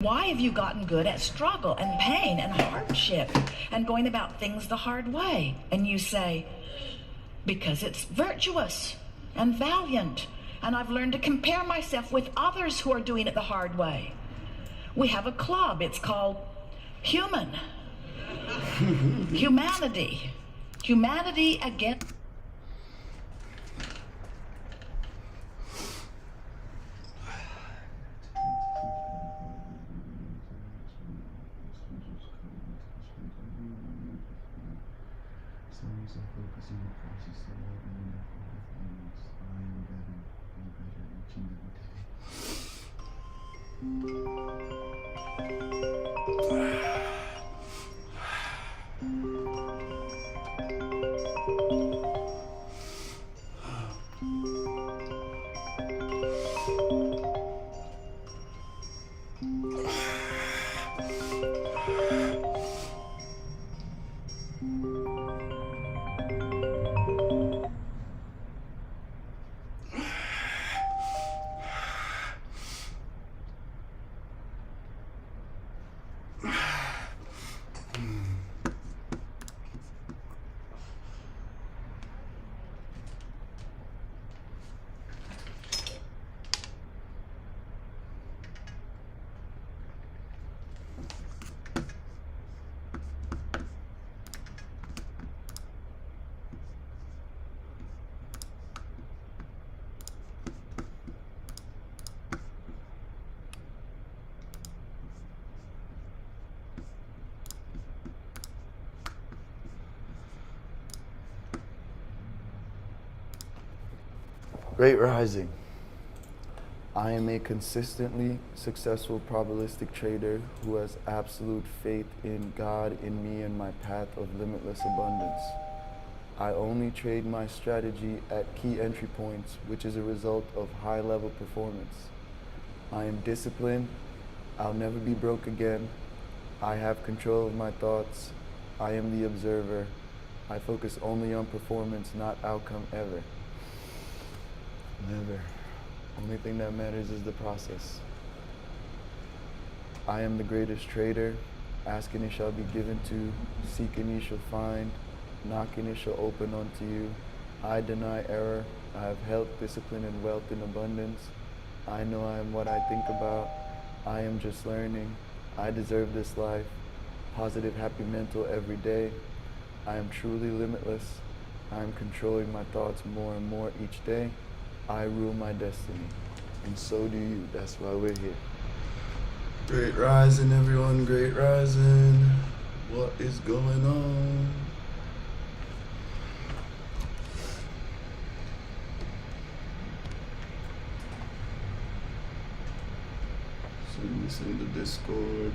Why have you gotten good at struggle and pain and hardship and going about things the hard way? And you say, because it's virtuous and valiant, and I've learned to compare myself with others who are doing it the hard way. We have a club, it's called Humanity. Humanity against... Great Rising. I am a consistently successful probabilistic trader who has absolute faith in God, in me, and my path of limitless abundance. I only trade my strategy at key entry points, which is a result of high-level performance. I am disciplined. I'll never be broke again. I have control of my thoughts. I am the observer. I focus only on performance, not outcome ever. Never. Only thing that matters is the process. I am the greatest trader. Ask and it shall be given to. Seek and ye shall find. Knock and it shall open unto you. I deny error. I have health, discipline, and wealth in abundance. I know I am what I think about. I am just learning. I deserve this life. Positive, happy mental every day. I am truly limitless. I am controlling my thoughts more and more each day. I rule my destiny, and so do you. That's why we're here. Great rising, everyone. Great rising. What is going on? Send this in the Discord.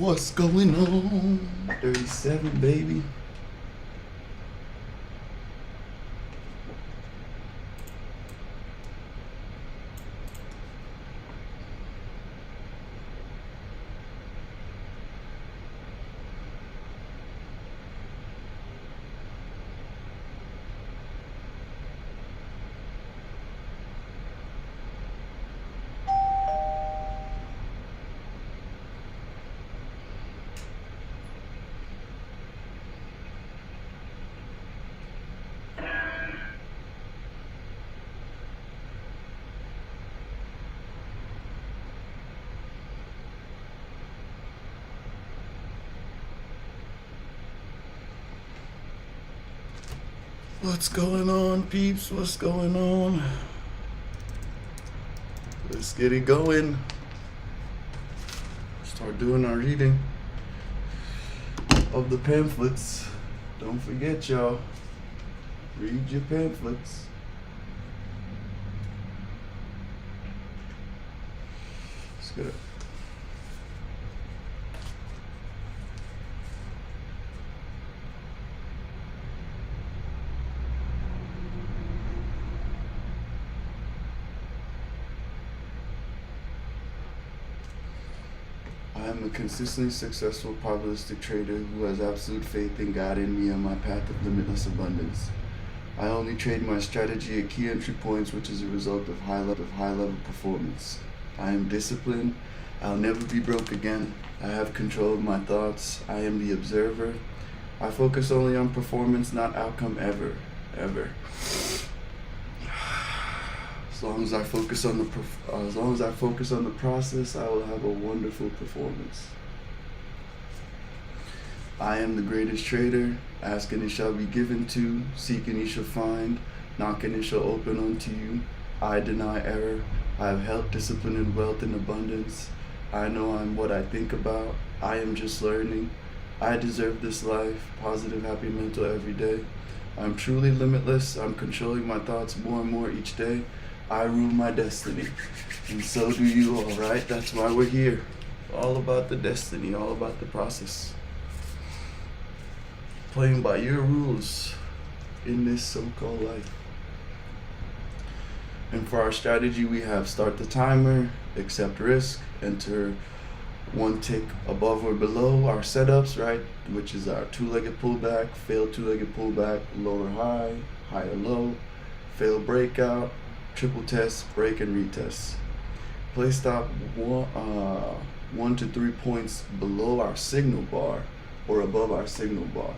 What's going on? 37, baby. What's going on, peeps? What's going on? Let's get it going. Start doing our reading of the pamphlets. Don't forget, y'all. Read your pamphlets. Let's get it. I am a consistently successful probabilistic trader who has absolute faith in God and me on my path of limitless abundance. I only trade my strategy at key entry points, which is a result of high level performance. I am disciplined. I'll never be broke again. I have control of my thoughts. I am the observer. I focus only on performance, not outcome ever. As long as I focus on the process, I will have a wonderful performance. I am the greatest trader. Ask and it shall be given to. Seek and ye shall find. Knock and it shall open unto you. I deny error. I have health, discipline, and wealth in abundance. I know I'm what I think about. I am just learning. I deserve this life. Positive, happy mental every day. I'm truly limitless. I'm controlling my thoughts more and more each day. I rule my destiny, and so do you, all right? That's why we're here. All about the destiny, all about the process. Playing by your rules in this so-called life. And for our strategy, we have start the timer, accept risk, enter one tick above or below our setups, right? Which is our two-legged pullback, fail two-legged pullback, lower high, higher low, fail breakout, triple test, break, and retest. Play stop 1 to 3 points below our signal bar or above our signal bar.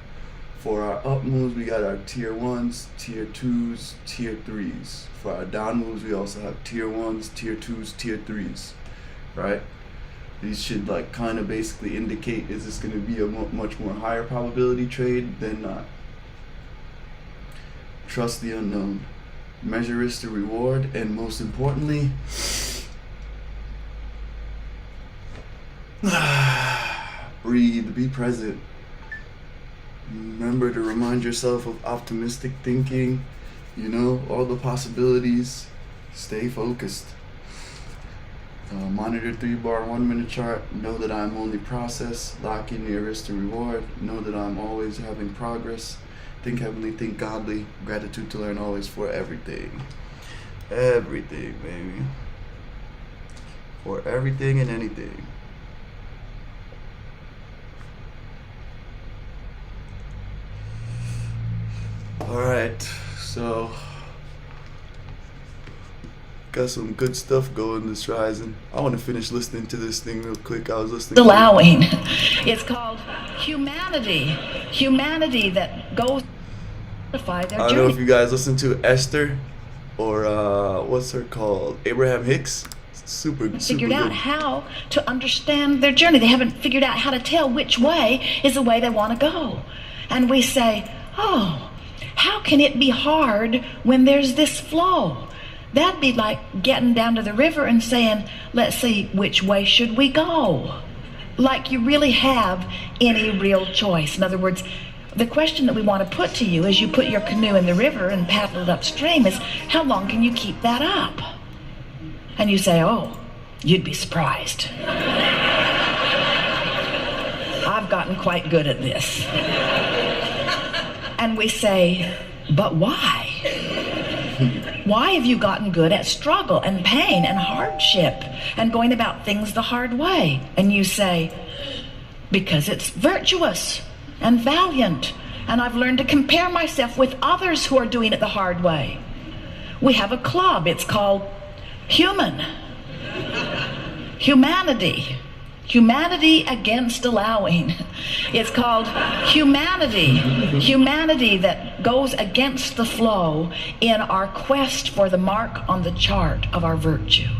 For our up moves, we got our tier 1s, tier 2s, tier 3s. For our down moves, we also have tier 1s, tier 2s, tier 3s, right? These should like kind of basically indicate, is this going to be a much more higher probability trade than not? Trust the unknown. Measure risk to reward, and most importantly, breathe, be present. Remember to remind yourself of optimistic thinking, all the possibilities. Stay focused. Monitor 3-bar 1-minute chart. Know that I'm only process. Lock in your risk to reward. Know that I'm always having progress. Think heavenly, think godly. Gratitude to learn always for everything. Everything, baby. For everything and anything. Alright, so got some good stuff going this rising. I want to finish listening to this thing real quick. I was listening allowing. It's called humanity. Humanity that goes to find their I don't journey. know if you guys listen to Esther or what's her called? Abraham Hicks. Super Figured good. out how to understand their journey. They haven't figured out how to tell which way is the way they want to go. And we say, oh, how can it be hard when there's this flow? That'd be like getting down to the river and saying, let's see, which way should we go? Like you really have any real choice. In other words, the question that we want to put to you as you put your canoe in the river and paddle it upstream is, how long can you keep that up? And you say, oh, you'd be surprised. I've gotten quite good at this. And we say, but why? Why have you gotten good at struggle and pain and hardship and going about things the hard way? And you say, because it's virtuous and valiant, and I've learned to compare myself with others who are doing it the hard way. We have a club, it's called Humanity. Humanity against allowing. It's called humanity that goes against the flow in our quest for the mark on the chart of our virtue.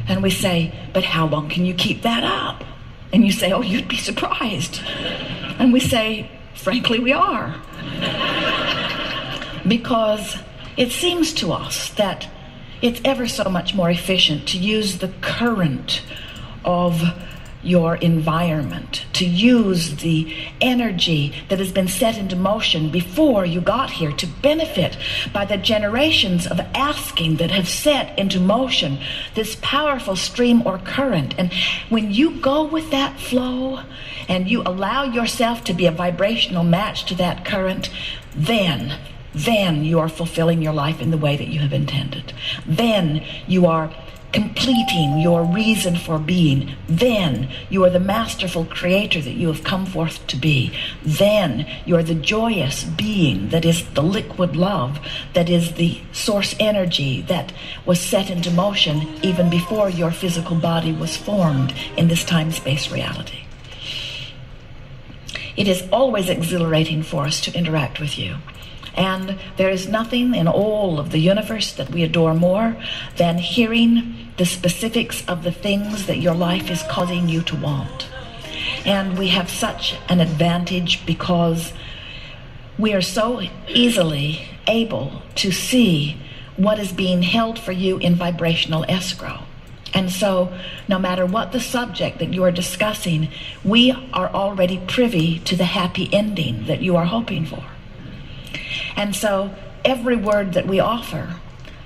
And we say, but how long can you keep that up? And you say, oh, you'd be surprised. And we say, frankly, we are. Because it seems to us that it's ever so much more efficient to use the current of your environment, to use the energy that has been set into motion before you got here, to benefit by the generations of asking that have set into motion this powerful stream or current. And when you go with that flow and you allow yourself to be a vibrational match to that current, then you are fulfilling your life in the way that you have intended. Then you are completing your reason for being. Then you are the masterful creator that you have come forth to be. Then you are the joyous being that is the liquid love, that is the source energy that was set into motion even before your physical body was formed in this time-space reality. It is always exhilarating for us to interact with you. And there is nothing in all of the universe that we adore more than hearing the specifics of the things that your life is causing you to want. And we have such an advantage because we are so easily able to see what is being held for you in vibrational escrow. And so no matter what the subject that you are discussing, we are already privy to the happy ending that you are hoping for. And so every word that we offer,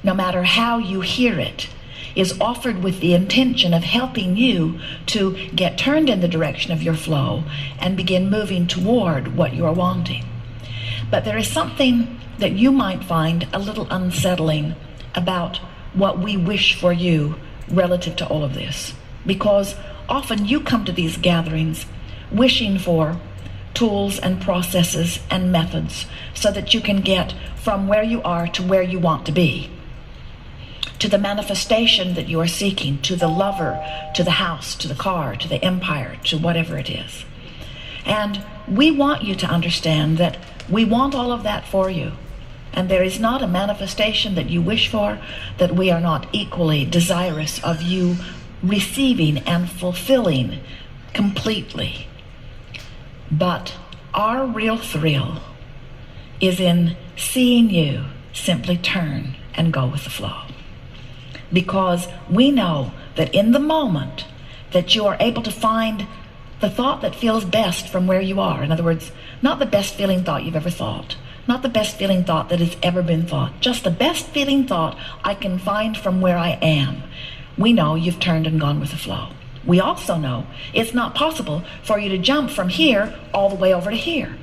no matter how you hear it, is offered with the intention of helping you to get turned in the direction of your flow and begin moving toward what you are wanting. But there is something that you might find a little unsettling about what we wish for you relative to all of this. Because often you come to these gatherings wishing for tools and processes and methods so that you can get from where you are to where you want to be, to the manifestation that you are seeking, to the lover, to the house, to the car, to the empire, to whatever it is. And we want you to understand that we want all of that for you. And there is not a manifestation that you wish for that we are not equally desirous of you receiving and fulfilling completely. But our real thrill is in seeing you simply turn and go with the flow. Because we know that in the moment that you are able to find the thought that feels best from where you are, in other words, not the best feeling thought you've ever thought, not the best feeling thought that has ever been thought, just the best feeling thought I can find from where I am, we know you've turned and gone with the flow. We also know it's not possible for you to jump from here all the way over to here.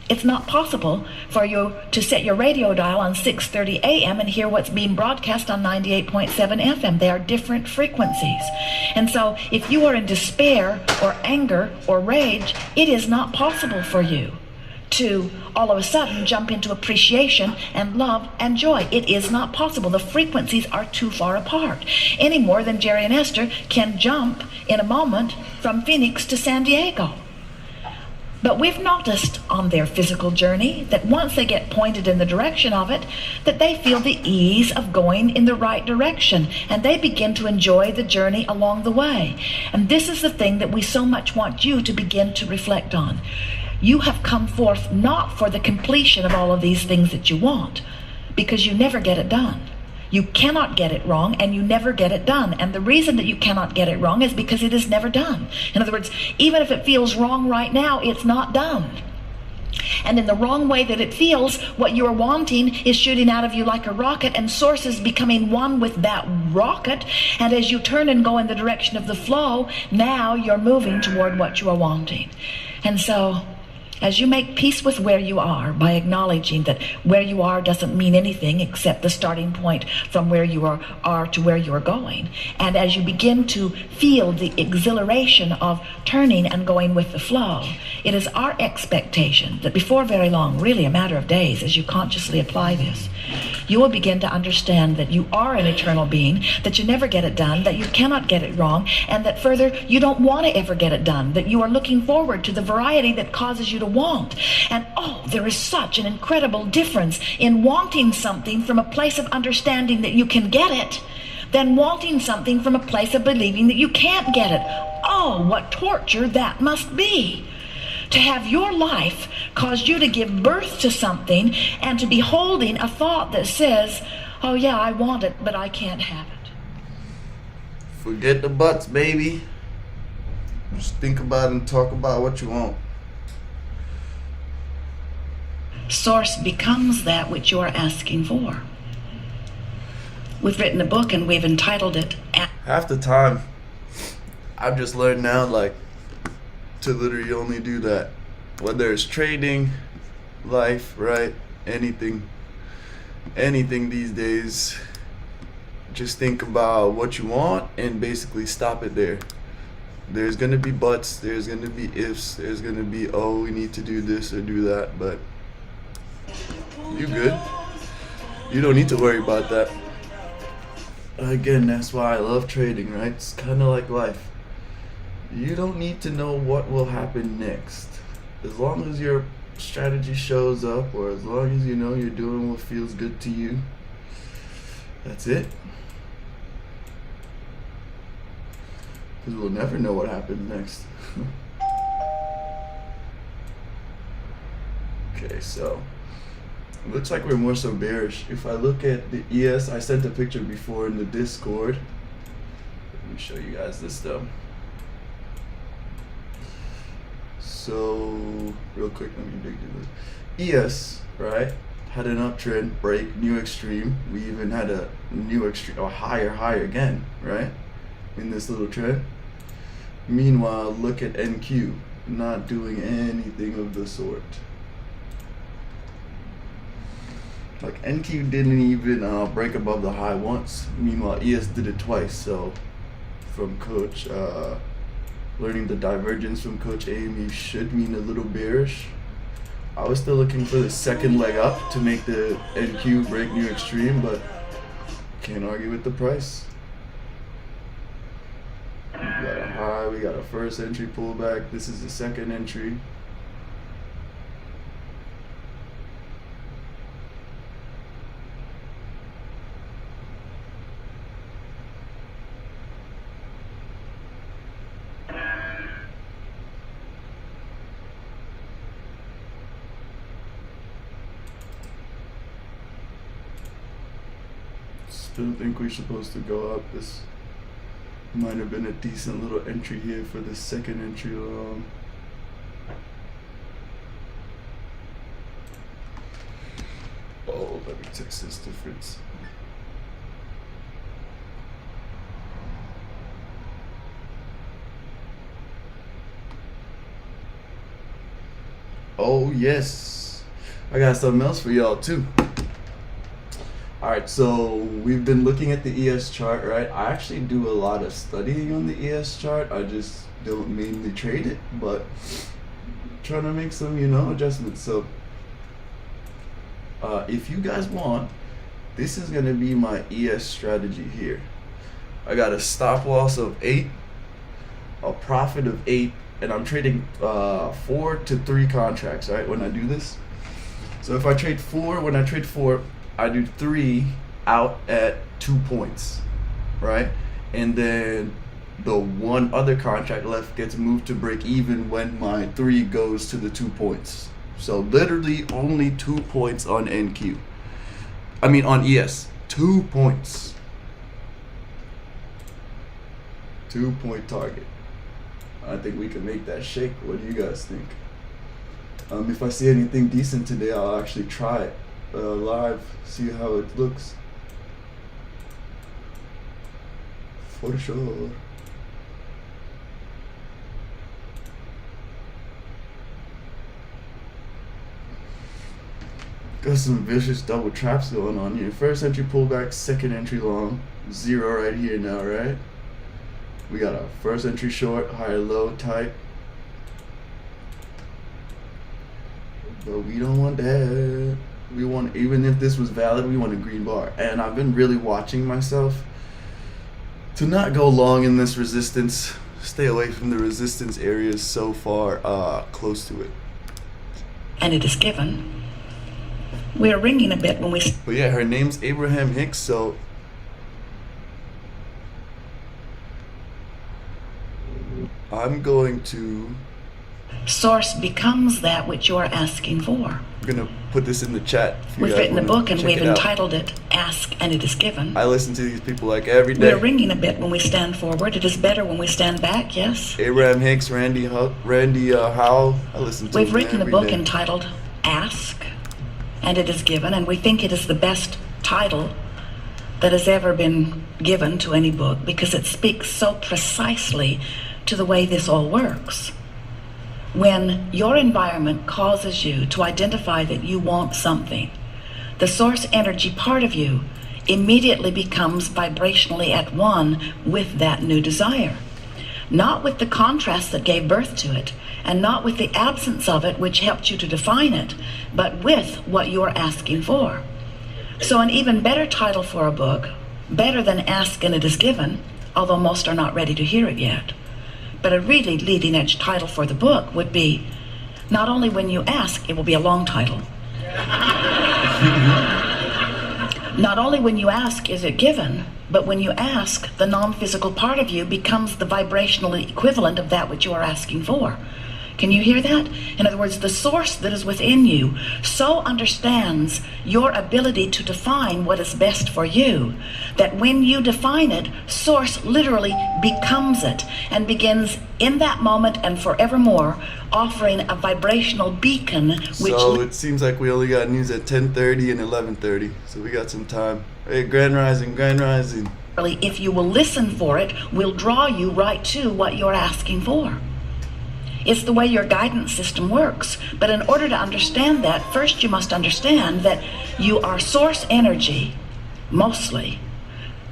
It's not possible for you to set your radio dial on 6:30 a.m. and hear what's being broadcast on 98.7 FM. They are different frequencies. And so if you are in despair or anger or rage, it is not possible for you to all of a sudden jump into appreciation and love and joy. It is not possible. The frequencies are too far apart. Any more than Jerry and Esther can jump in a moment from Phoenix to San Diego. But we've noticed on their physical journey that once they get pointed in the direction of it, that they feel the ease of going in the right direction, and they begin to enjoy the journey along the way. And this is the thing that we so much want you to begin to reflect on. You have come forth not for the completion of all of these things that you want, because you never get it done. You cannot get it wrong, and you never get it done. And the reason that you cannot get it wrong is because it is never done. In other words, even if it feels wrong right now, it's not done. And in the wrong way that it feels, what you are wanting is shooting out of you like a rocket, and source is becoming one with that rocket. And as you turn and go in the direction of the flow, now you're moving toward what you are wanting. And so, as you make peace with where you are by acknowledging that where you are doesn't mean anything except the starting point from where you are to where you are going, and as you begin to feel the exhilaration of turning and going with the flow, it is our expectation that before very long, really a matter of days, as you consciously apply this, you will begin to understand that you are an eternal being, that you never get it done, that you cannot get it wrong, and that further, you don't want to ever get it done, that you are looking forward to the variety that causes you to want. And oh, there is such an incredible difference in wanting something from a place of understanding that you can get it than wanting something from a place of believing that you can't get it. Oh, what torture that must be. To have your life cause you to give birth to something and to be holding a thought that says, oh yeah, I want it, but I can't have it. Forget the buts, baby. Just think about it and talk about what you want. Source becomes that which you are asking for. We've written a book and we've entitled it... Half the time, I've just learned now, like, to literally only do that. Whether it's trading, life, right? Anything these days. Just think about what you want and basically stop it there. There's gonna be buts, there's gonna be ifs, there's gonna be, oh, we need to do this or do that, but you good. You don't need to worry about that. Again, that's why I love trading, right? It's kind of like life. You don't need to know what will happen next. As long as your strategy shows up, or as long as you know you're doing what feels good to you, that's it. Because we'll never know what happens next. Okay, so it looks like we're more so bearish. If I look at the ES, I sent a picture before in the Discord. Let me show you guys this though. So real quick, let me dig through this. ES, right, had an uptrend, break, new extreme. We even had a new extreme, or higher high again, right, in this little trend. Meanwhile, look at NQ, not doing anything of the sort. Like NQ didn't even break above the high once. Meanwhile, ES did it twice. So from Coach, learning the divergence from Coach Amy should mean a little bearish. I was still looking for the second leg up to make the NQ break new extreme, but can't argue with the price. We got a high, we got a first entry pullback. This is the second entry. Still think we're supposed to go up. This might have been a decent little entry here for the second entry along. Oh, let me text this difference. Oh yes, I got something else for y'all too. Alright, so we've been looking at the ES chart, right? I actually do a lot of studying on the ES chart. I just don't mainly trade it, but trying to make some, adjustments. So if you guys want, this is gonna be my ES strategy here. I got a stop loss of 8, a profit of 8, and I'm trading 4 to 3 contracts, right? When I do this. So if I trade 4, when I trade 4, I do 3 out at 2 points, right? And then the one other contract left gets moved to break even when my 3 goes to the 2 points. So literally only 2 points on NQ. I mean on ES, 2 points. 2-point target. I think we can make that shake. What do you guys think? If I see anything decent today, I'll actually try it. Live, see how it looks. For sure. Got some vicious double traps going on here. First entry pullback, second entry long, 0 right here now, right? We got a first entry short, higher low type. But we don't want that. We want, even if this was valid, we want a green bar. And I've been really watching myself to not go long in this resistance. Stay away from the resistance areas so far close to it. And it is given. We're ringing a bit when we... But yeah, her name's Abraham Hicks, so I'm going to... Source becomes that which you're asking for. I'm going to put this in the chat. We've written a book and we've entitled it, Ask and It Is Given. I listen to these people like every day. We're ringing a bit when we stand forward. It is better when we stand back, yes? Abraham Hicks, Randy Howell. I listen to We've them written a every book day. entitled Ask and It Is Given, and we think it is the best title that has ever been given to any book because it speaks so precisely to the way this all works. When your environment causes you to identify that you want something, the source energy part of you immediately becomes vibrationally at one with that new desire. Not with the contrast that gave birth to it, and not with the absence of it which helped you to define it, but with what you're asking for. So an even better title for a book, better than Ask and It Is Given, although most are not ready to hear it yet, but a really leading edge title for the book would be, not only when you ask, it will be a long title. Not only when you ask is it given, but when you ask, the non-physical part of you becomes the vibrational equivalent of that which you are asking for. Can you hear that? In other words, the source that is within you so understands your ability to define what is best for you that when you define it, source literally becomes it and begins in that moment and forevermore offering a vibrational beacon which... So it seems like we only got news at 10:30 and 11:30, so we got some time. Hey, Grand Rising, Grand Rising. If you will listen for it, will draw you right to what you're asking for. It's the way your guidance system works. But in order to understand that, first you must understand that you are source energy, mostly,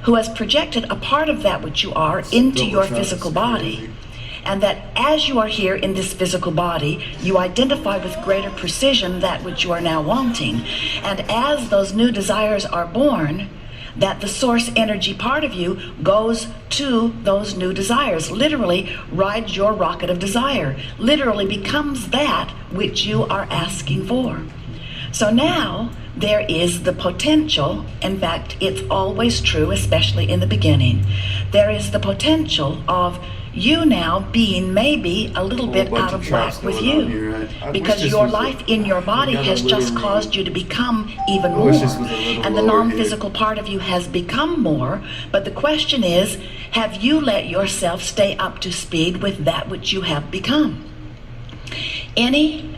who has projected a part of that which you are into your physical body. And that as you are here in this physical body, you identify with greater precision that which you are now wanting. And as those new desires are born, that the source energy part of you goes to those new desires, literally rides your rocket of desire, literally becomes that which you are asking for. So now there is the potential, in fact it's always true, especially in the beginning, there is the potential of you now being maybe a little bit out of whack with you, here, right? because your life in your body has just caused you to become even more, and the non-physical part of you has become more. But the question is, have you let yourself stay up to speed with that which you have become? Any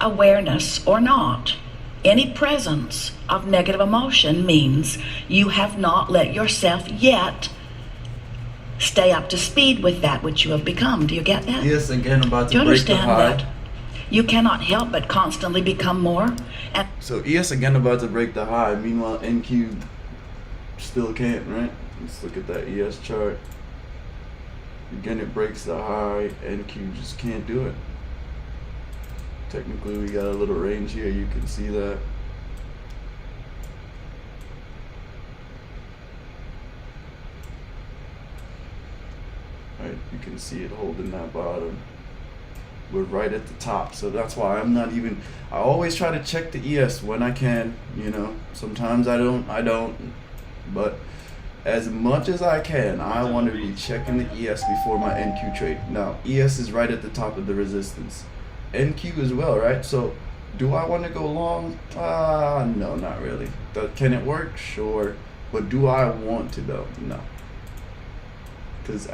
awareness or not, any presence of negative emotion means you have not let yourself yet stay up to speed with that which you have become. Do you get that? Yes, again, about Do to you break the understand high. that? You cannot help but constantly become more. And So ES again about to break the high. Meanwhile, NQ still can't, right? Let's look at that ES chart. Again, it breaks the high. NQ just can't do it. Technically, we got a little range here. You can see that. Right, you can see it holding that bottom. We're right at the top, so that's why I'm not even, I always try to check the ES when I can, you know. Sometimes I don't, but as much as I can, I want to be checking the ES before my NQ trade. Now, ES is right at the top of the resistance. NQ as well, right? So, do I want to go long? No, not really. Can it work? Sure. But do I want to though? No. Because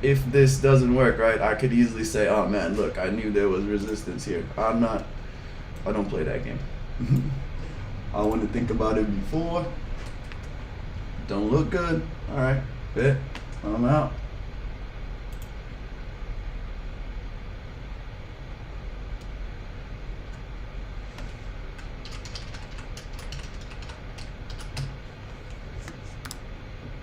if this doesn't work, right, I could easily say, oh man, look, I knew there was resistance here. I don't play that game. I want to think about it before. Don't look good. All right, bet. I'm out.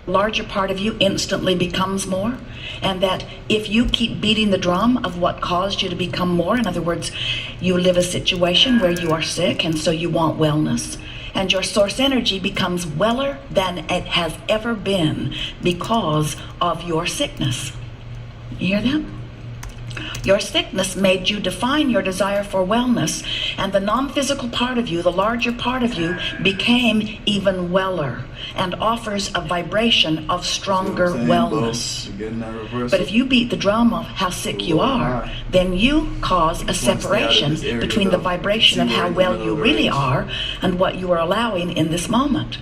larger part of you instantly becomes more, and that if you keep beating the drum of what caused you to become more, in other words, you live a situation where you are sick and so you want wellness, and your source energy becomes weller than it has ever been because of your sickness. You hear that? Your sickness made you define your desire for wellness, and the non-physical part of you, the larger part of you, became even weller and offers a vibration of stronger wellness. But if you beat the drum of how sick you are, then you cause a separation between the vibration of how well you really are and what you are allowing in this moment.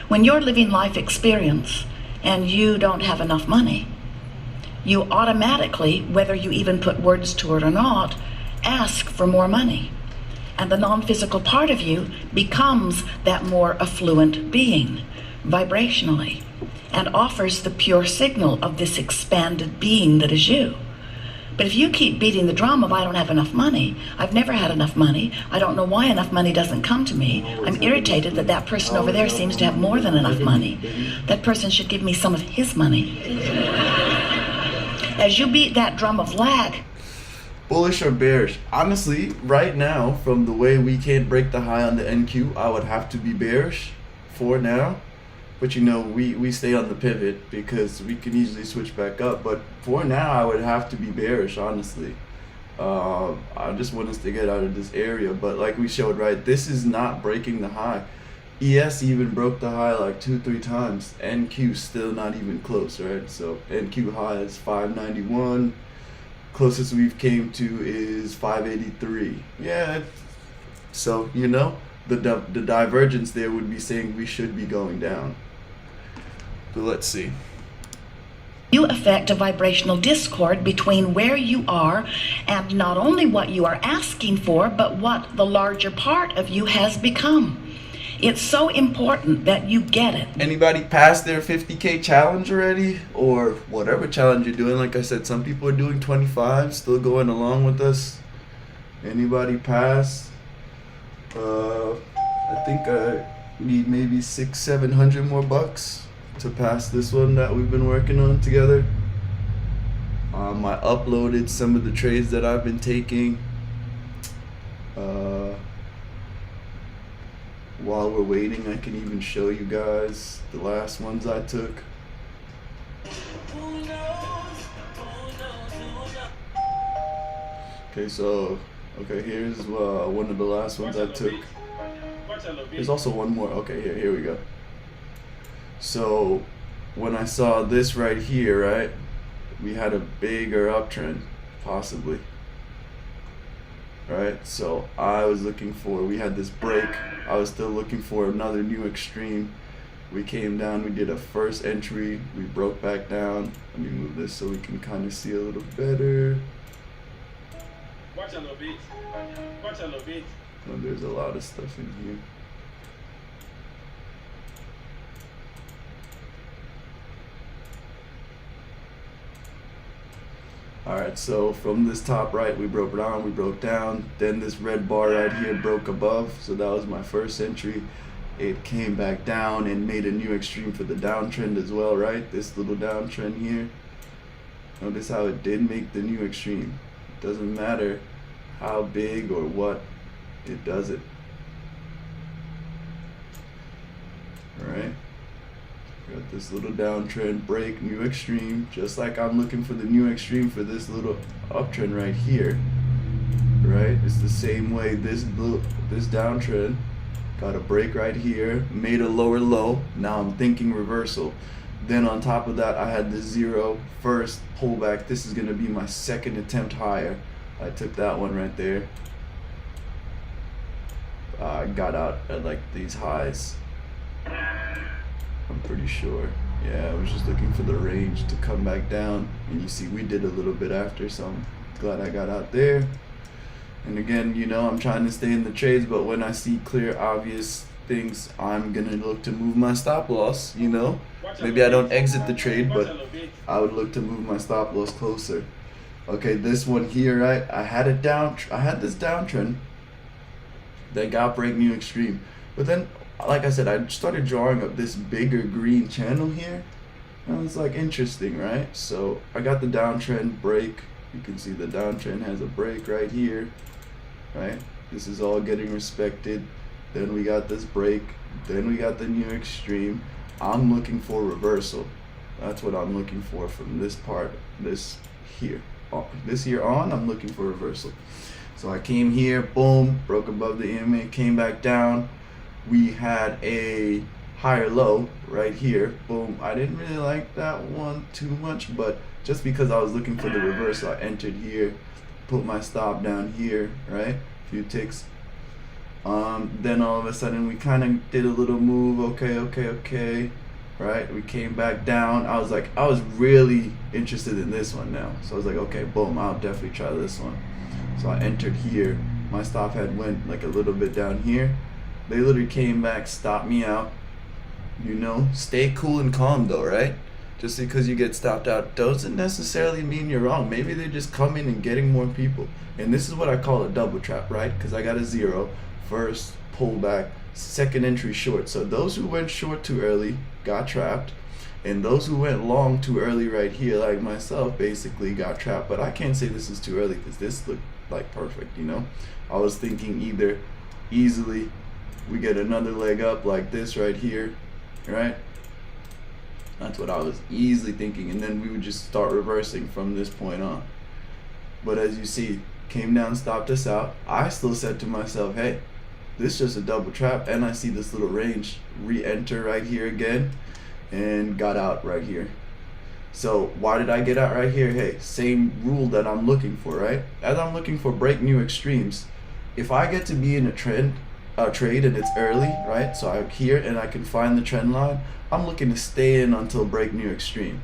When you're living life experience and you don't have enough money, you automatically, whether you even put words to it or not, ask for more money. And the non-physical part of you becomes that more affluent being, vibrationally, and offers the pure signal of this expanded being that is you. But if you keep beating the drum of I don't have enough money, I've never had enough money, I don't know why enough money doesn't come to me, I'm irritated that that person over there seems to have more than enough money, that person should give me some of his money. As you beat that drum of lack, bullish or bearish? Honestly, right now, from the way we can't break the high on the NQ, I would have to be bearish for now. But you know, we stay on the pivot because we can easily switch back up. But for now, I would have to be bearish, honestly. I just want us to get out of this area. But like we showed, right, this is not breaking the high. ES even broke the high like 2-3 times. NQ still not even close, right? So NQ high is 591. Closest we've came to is 583. Yeah. So you know, the divergence there would be saying we should be going down. But let's see. You affect a vibrational discord between where you are and not only what you are asking for, but what the larger part of you has become. It's so important that you get it. Anybody passed their 50K challenge already? Or whatever challenge you're doing? Like I said, some people are doing 25, still going along with us. Anybody pass? I think I need maybe $600-700 more bucks to pass this one that we've been working on together. I uploaded some of the trades that I've been taking. While we're waiting, I can even show you guys the last ones I took. Okay, so here's one of the last ones I took. There's also one more. Okay, here we go. So when I saw this right here, right, we had a bigger uptrend, possibly. Right, so I was looking for, we had this break, I was still looking for another new extreme. We came down, we did a first entry, we broke back down. Let me move this so we can kind of see a little better. Watch a little bit. Watch a little bit. Oh, there's a lot of stuff in here. Alright, so from this top right, we broke down, we broke down. Then this red bar right here broke above, so that was my first entry. It came back down and made a new extreme for the downtrend as well, right? This little downtrend here. Notice how it did make the new extreme. It doesn't matter how big or what, it does it. Alright. Got this little downtrend break, new extreme, just like I'm looking for the new extreme for this little uptrend right here. Right? It's the same way this downtrend got a break right here, made a lower low. Now I'm thinking reversal. Then on top of that, I had the zero first pullback. This is gonna be my second attempt higher. I took that one right there. I got out at like these highs. I'm pretty sure. Yeah, I was just looking for the range to come back down, and you see we did a little bit after, so I'm glad I got out there. And again, you know, I'm trying to stay in the trades, but when I see clear, obvious things, I'm gonna look to move my stop loss, you know. Maybe I don't exit the trade, but I would look to move my stop loss closer. Okay, this one here, right? I had this downtrend that got break new extreme, but then, like I said, I started drawing up this bigger green channel here, And it's like interesting, right? So I got the downtrend break. You can see the downtrend has a break right here, right? This is all getting respected. Then we got this break. Then we got the new extreme. I'm looking for reversal. That's what I'm looking for from this part, this here. This here on, I'm looking for reversal. So I came here, boom, broke above the EMA, came back down. We had a higher low right here, boom. I didn't really like that one too much, but just because I was looking for the reversal, I entered here, put my stop down here, right? A few ticks. Then all of a sudden we kind of did a little move. Okay, right? We came back down. I was really interested in this one now. So I was like, okay, boom, I'll definitely try this one. So I entered here. My stop head went like a little bit down here. They literally came back, stopped me out. You know, stay cool and calm though, right? Just because you get stopped out doesn't necessarily mean you're wrong. Maybe they're just coming and getting more people. And this is what I call a double trap, right? Because I got a 0, first pullback, second entry short. So those who went short too early got trapped. And those who went long too early right here, like myself, basically got trapped. But I can't say this is too early because this looked like perfect, you know? I was thinking either easily we get another leg up like this right here, right? That's what I was easily thinking, and then we would just start reversing from this point on. But as you see, came down, stopped us out. I still said to myself, hey, this is just a double trap, and I see this little range re-enter right here again, and got out right here. So why did I get out right here? Hey, same rule that I'm looking for, right? As I'm looking for break new extremes, if I get to be in a trade and it's early, right? So I'm here and I can find the trend line. I'm looking to stay in until break new extreme,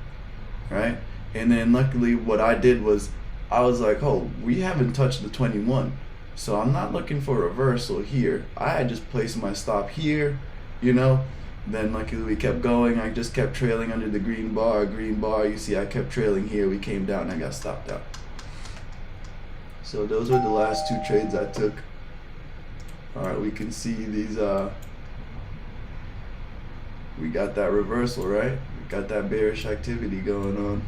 right? And then luckily what I did was I was like, oh, we haven't touched the 21. So I'm not looking for a reversal here. I had just placed my stop here, you know? Then luckily we kept going. I just kept trailing under the green bar. You see I kept trailing here. We came down and I got stopped out. So those were the last 2 trades I took. Alright, we can see these, we got that reversal, right? We got that bearish activity going on.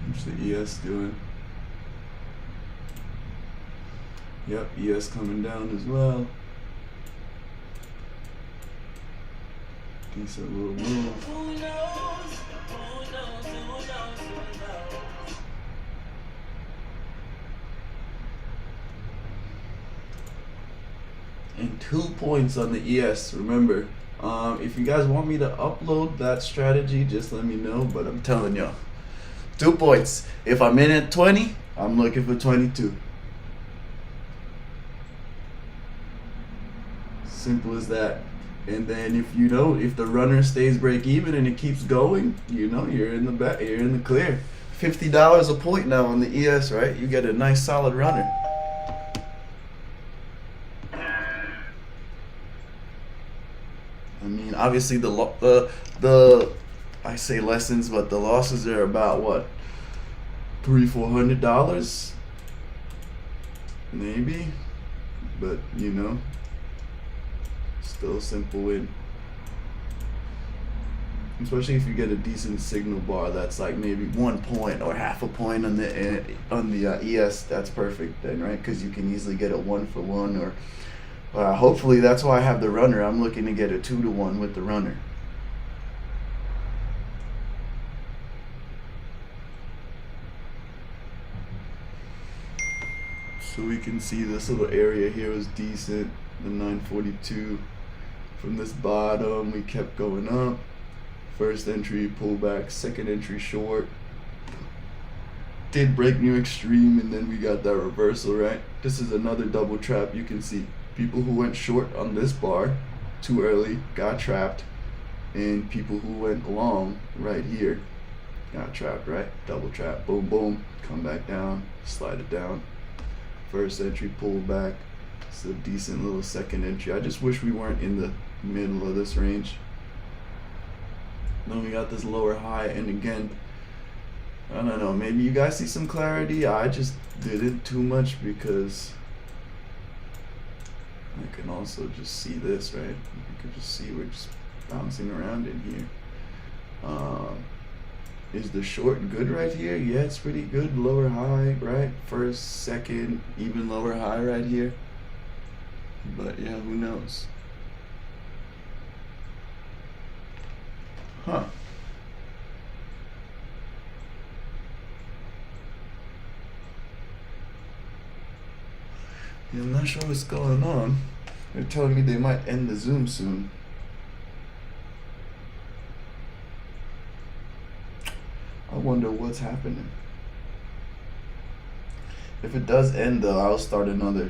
What's the ES doing? Yep, ES coming down as well. Decent little move. And 2 points on the ES. Remember, if you guys want me to upload that strategy, just let me know. But I'm telling y'all, 2 points. If I'm in at 20, I'm looking for 22. Simple as that. And then if the runner stays break even and it keeps going, you know, you're in the back, you're in the clear. $50 a point now on the ES, right? You get a nice solid runner. I mean, obviously the I say lessons, but the losses are about what, $300-400 maybe, but you know, still a simple win. Especially if you get a decent signal bar that's like maybe 1 point or half a point on the ES. That's perfect then, right? Because you can easily get a 1-for-1 or. Hopefully that's why I have the runner. I'm looking to get a 2-to-1 with the runner. So we can see this little area here was decent, the 942. From this bottom, we kept going up. First entry, pullback, second entry short. Did break new extreme, and then we got that reversal, right? This is another double trap. You can see people who went short on this bar too early got trapped, and people who went long right here got trapped, right? Double trap, boom, boom, come back down, slide it down. First entry, pullback. It's a decent little second entry. I just wish we weren't in the middle of this range. Then we got this lower high, and again, I don't know, maybe you guys see some clarity. I just didn't too much because I can also just see this, right? You can just see we're just bouncing around in here. Is the short good right here? Yeah, it's pretty good. Lower high, right? First, second, even lower high right here. But yeah, who knows? Huh. Yeah, I'm not sure what's going on. They're telling me they might end the Zoom soon. I wonder what's happening. If it does end though, I'll start another.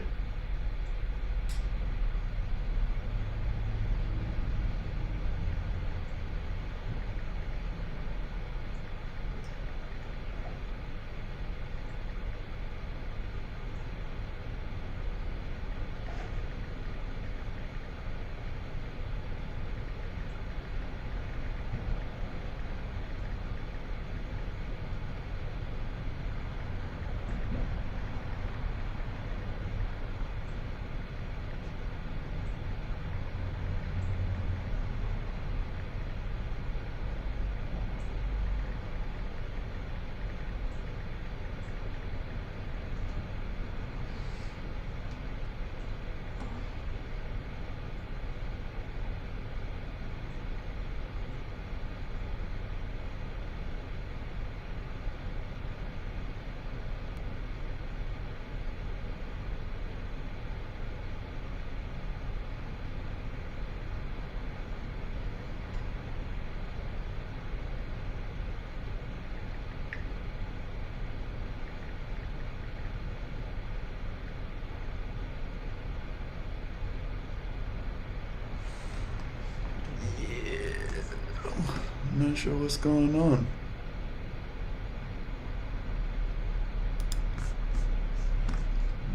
I'm not sure what's going on.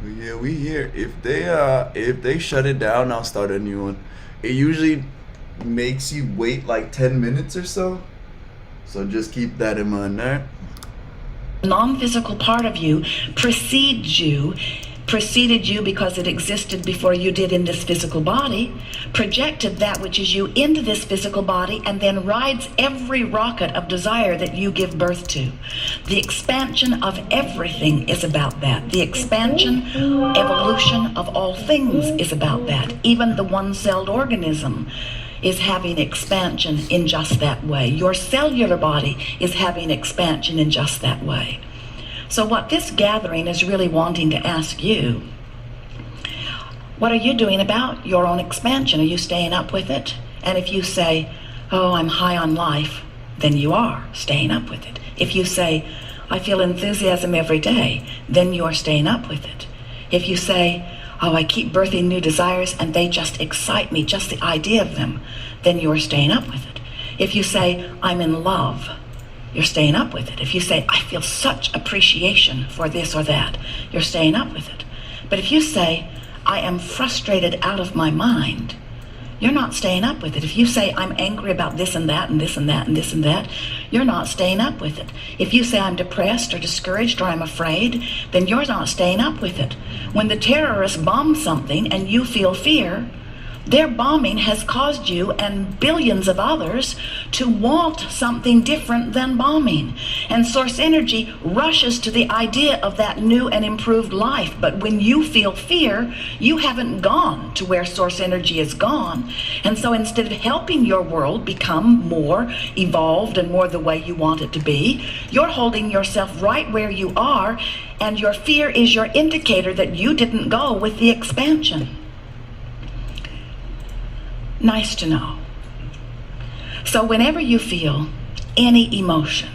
But yeah, we here. If they shut it down, I'll start a new one. It usually makes you wait like 10 minutes or so. So just keep that in mind, alright? Non-physical part of you preceded you because it existed before you did in this physical body, projected that which is you into this physical body, and then rides every rocket of desire that you give birth to. The expansion of everything is about that. The expansion, evolution of all things is about that. Even the one-celled organism is having expansion in just that way. Your cellular body is having expansion in just that way. So what this gathering is really wanting to ask you, what are you doing about your own expansion? Are you staying up with it? And if you say, oh, I'm high on life, then you are staying up with it. If you say, I feel enthusiasm every day, then you are staying up with it. If you say, oh, I keep birthing new desires and they just excite me, just the idea of them, then you are staying up with it. If you say, I'm in love, you're staying up with it. If you say, I feel such appreciation for this or that, you're staying up with it. But if you say, I am frustrated out of my mind, you're not staying up with it. If you say, I'm angry about this and that and this and that and this and that, you're not staying up with it. If you say, I'm depressed or discouraged or I'm afraid, then you're not staying up with it. When the terrorists bomb something and you feel fear, their bombing has caused you and billions of others to want something different than bombing. And source energy rushes to the idea of that new and improved life. But when you feel fear, you haven't gone to where source energy is gone. And so instead of helping your world become more evolved and more the way you want it to be, you're holding yourself right where you are, and your fear is your indicator that you didn't go with the expansion. Nice to know. So whenever you feel any emotion,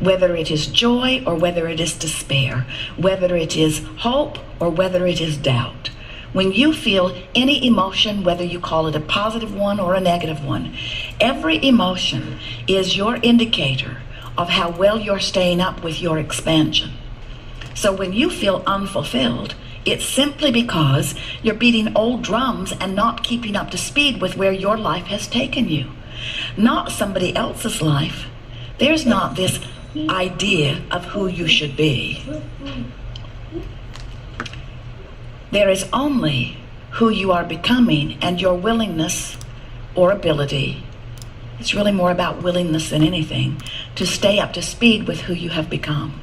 whether it is joy or whether it is despair, whether it is hope or whether it is doubt, when you feel any emotion, whether you call it a positive one or a negative one, every emotion is your indicator of how well you're staying up with your expansion. So when you feel unfulfilled, it's simply because you're beating old drums and not keeping up to speed with where your life has taken you. Not somebody else's life. There's not this idea of who you should be. There is only who you are becoming and your willingness or ability. It's really more about willingness than anything to stay up to speed with who you have become.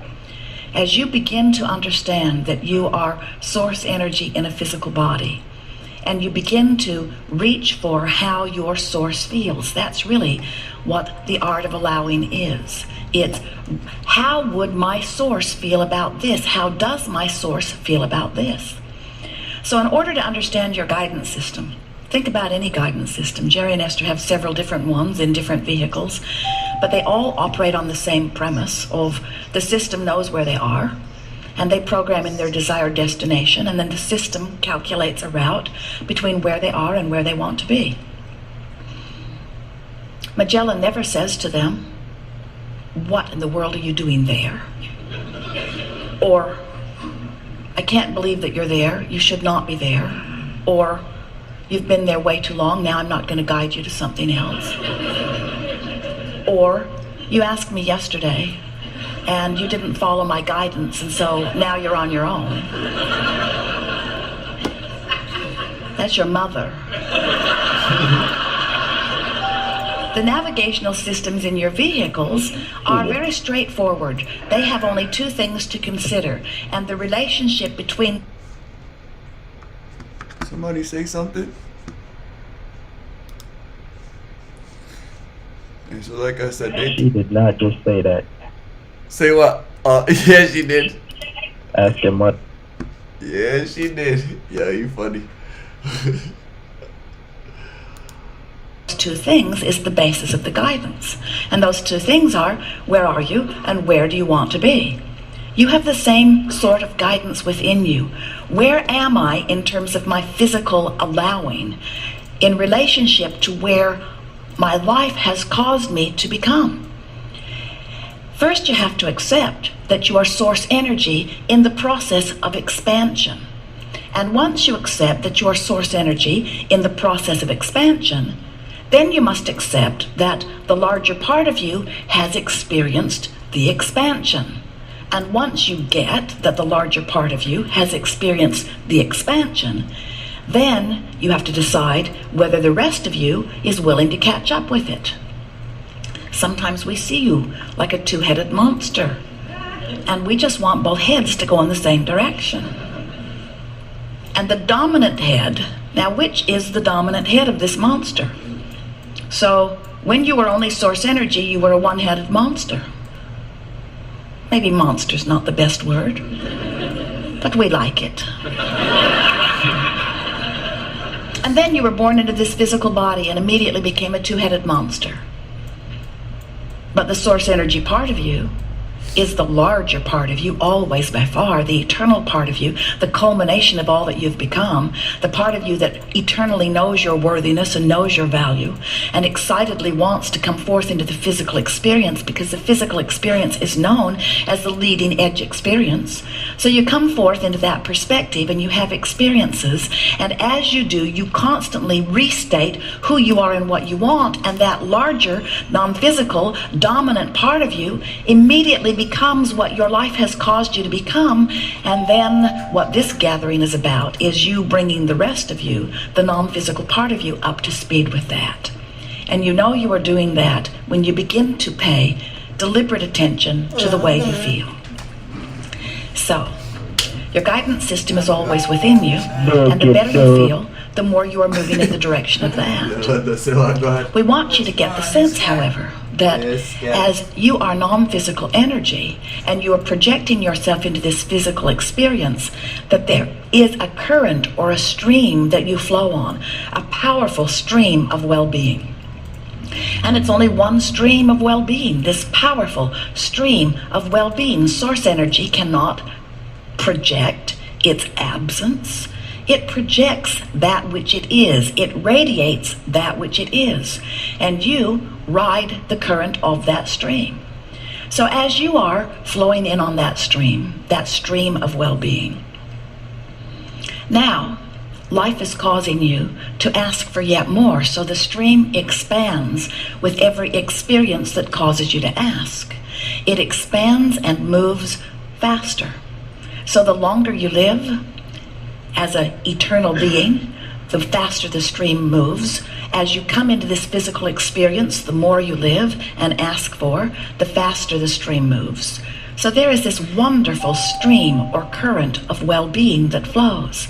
As you begin to understand that you are source energy in a physical body, and you begin to reach for how your source feels, that's really what the art of allowing is. It's how would my source feel about this? How does my source feel about this? So in order to understand your guidance system, think about any guidance system. Jerry and Esther have several different ones in different vehicles, but they all operate on the same premise of the system knows where they are, and they program in their desired destination, and then the system calculates a route between where they are and where they want to be. Magellan never says to them, "What in the world are you doing there?" Or, "I can't believe that you're there, you should not be there." Or, "You've been there way too long, now I'm not going to guide you to something else." Or, "You asked me yesterday and you didn't follow my guidance, and so now you're on your own." That's your mother. The navigational systems in your vehicles are very straightforward. They have only two things to consider, and the relationship between... Somebody say something? And so like I said, She did not just say that. say what? Yeah, she did. Ask him what. Yeah, she did. Yeah, you funny. two things is the basis of the guidance. And those two things are, where are you and where do you want to be? You have the same sort of guidance within you. Where am I in terms of my physical allowing in relationship to where my life has caused me to become? First, you have to accept that you are source energy in the process of expansion. And once you accept that you are source energy in the process of expansion, then you must accept that the larger part of you has experienced the expansion. And once you get that the larger part of you has experienced the expansion, then you have to decide whether the rest of you is willing to catch up with it. Sometimes we see you like a two-headed monster, and we just want both heads to go in the same direction. And the dominant head, now which is the dominant head of this monster? So when you were only source energy, you were a one-headed monster. Maybe monster's not the best word, but we like it. And then you were born into this physical body and immediately became a two-headed monster. But the source energy part of you is the larger part of you, always by far, the eternal part of you, the culmination of all that you've become, the part of you that eternally knows your worthiness and knows your value, and excitedly wants to come forth into the physical experience, because the physical experience is known as the leading edge experience. So you come forth into that perspective and you have experiences, and as you do, you constantly restate who you are and what you want, and that larger, non-physical, dominant part of you immediately becomes what your life has caused you to become. And then what this gathering is about is you bringing the rest of you, the non-physical part of you, up to speed with that. And you know you are doing that when you begin to pay deliberate attention to the way you feel. So your guidance system is always within you, and the better you feel, the more you are moving in the direction of that. We want you to get the sense, however, that as you are non-physical energy and you are projecting yourself into this physical experience, that there is a current or a stream that you flow on, a powerful stream of well-being. And it's only one stream of well-being, this powerful stream of well-being. Source energy cannot project its absence. It projects that which it is. It radiates that which it is. And you ride the current of that stream. So as you are flowing in on that stream of well-being, now life is causing you to ask for yet more. So the stream expands with every experience that causes you to ask. It expands and moves faster. So the longer you live as an eternal being, the faster the stream moves, As you come into this physical experience, the more you live and ask for, the faster the stream moves. So there is this wonderful stream or current of well-being that flows.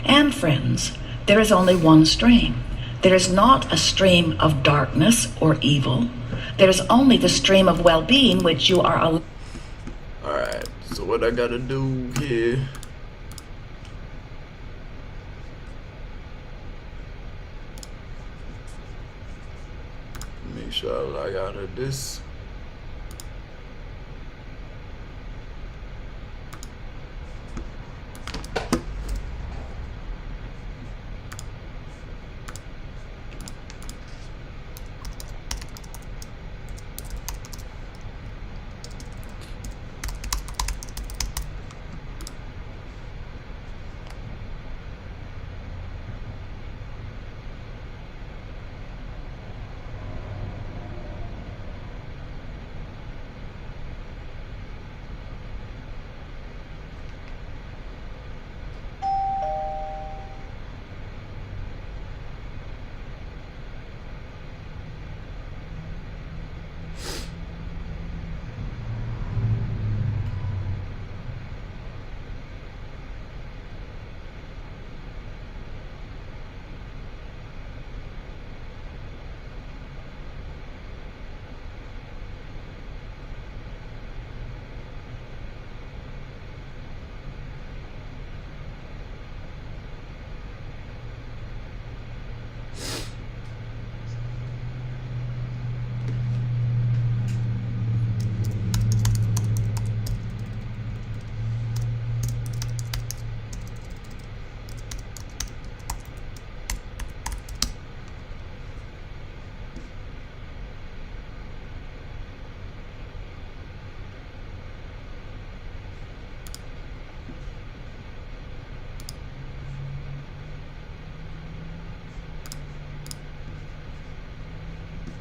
And friends, there is only one stream. There is not a stream of darkness or evil. There is only the stream of well-being which you are allowed. Alright, so what I gotta do here? Make sure I log out of this.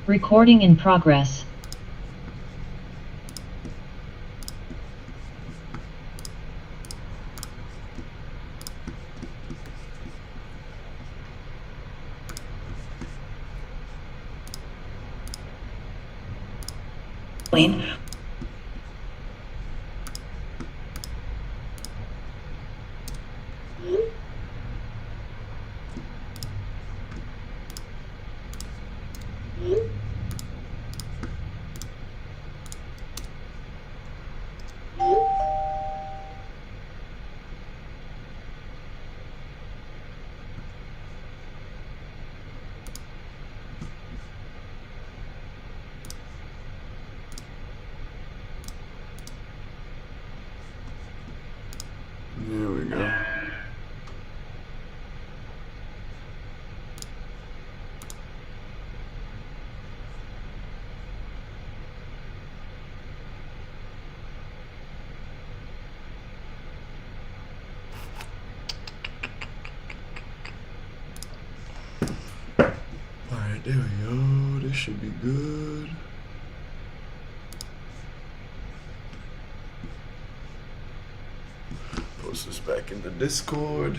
Recording in progress. There we go. Alright, there we go. This should be good. Post this back in the Discord.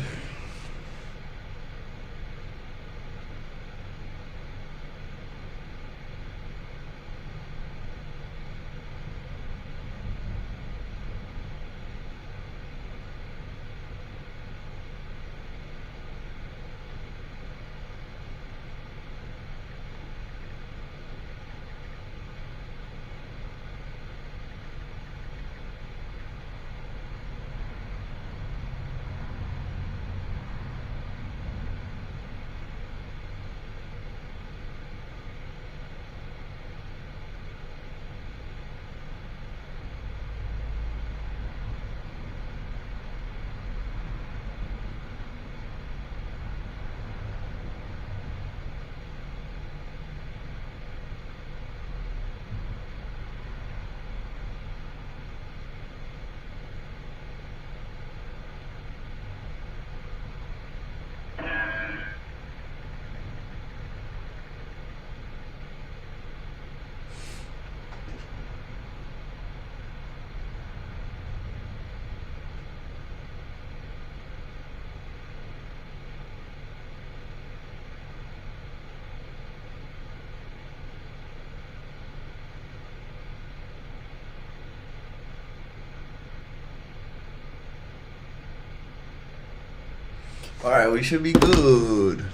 Alright, we should be good.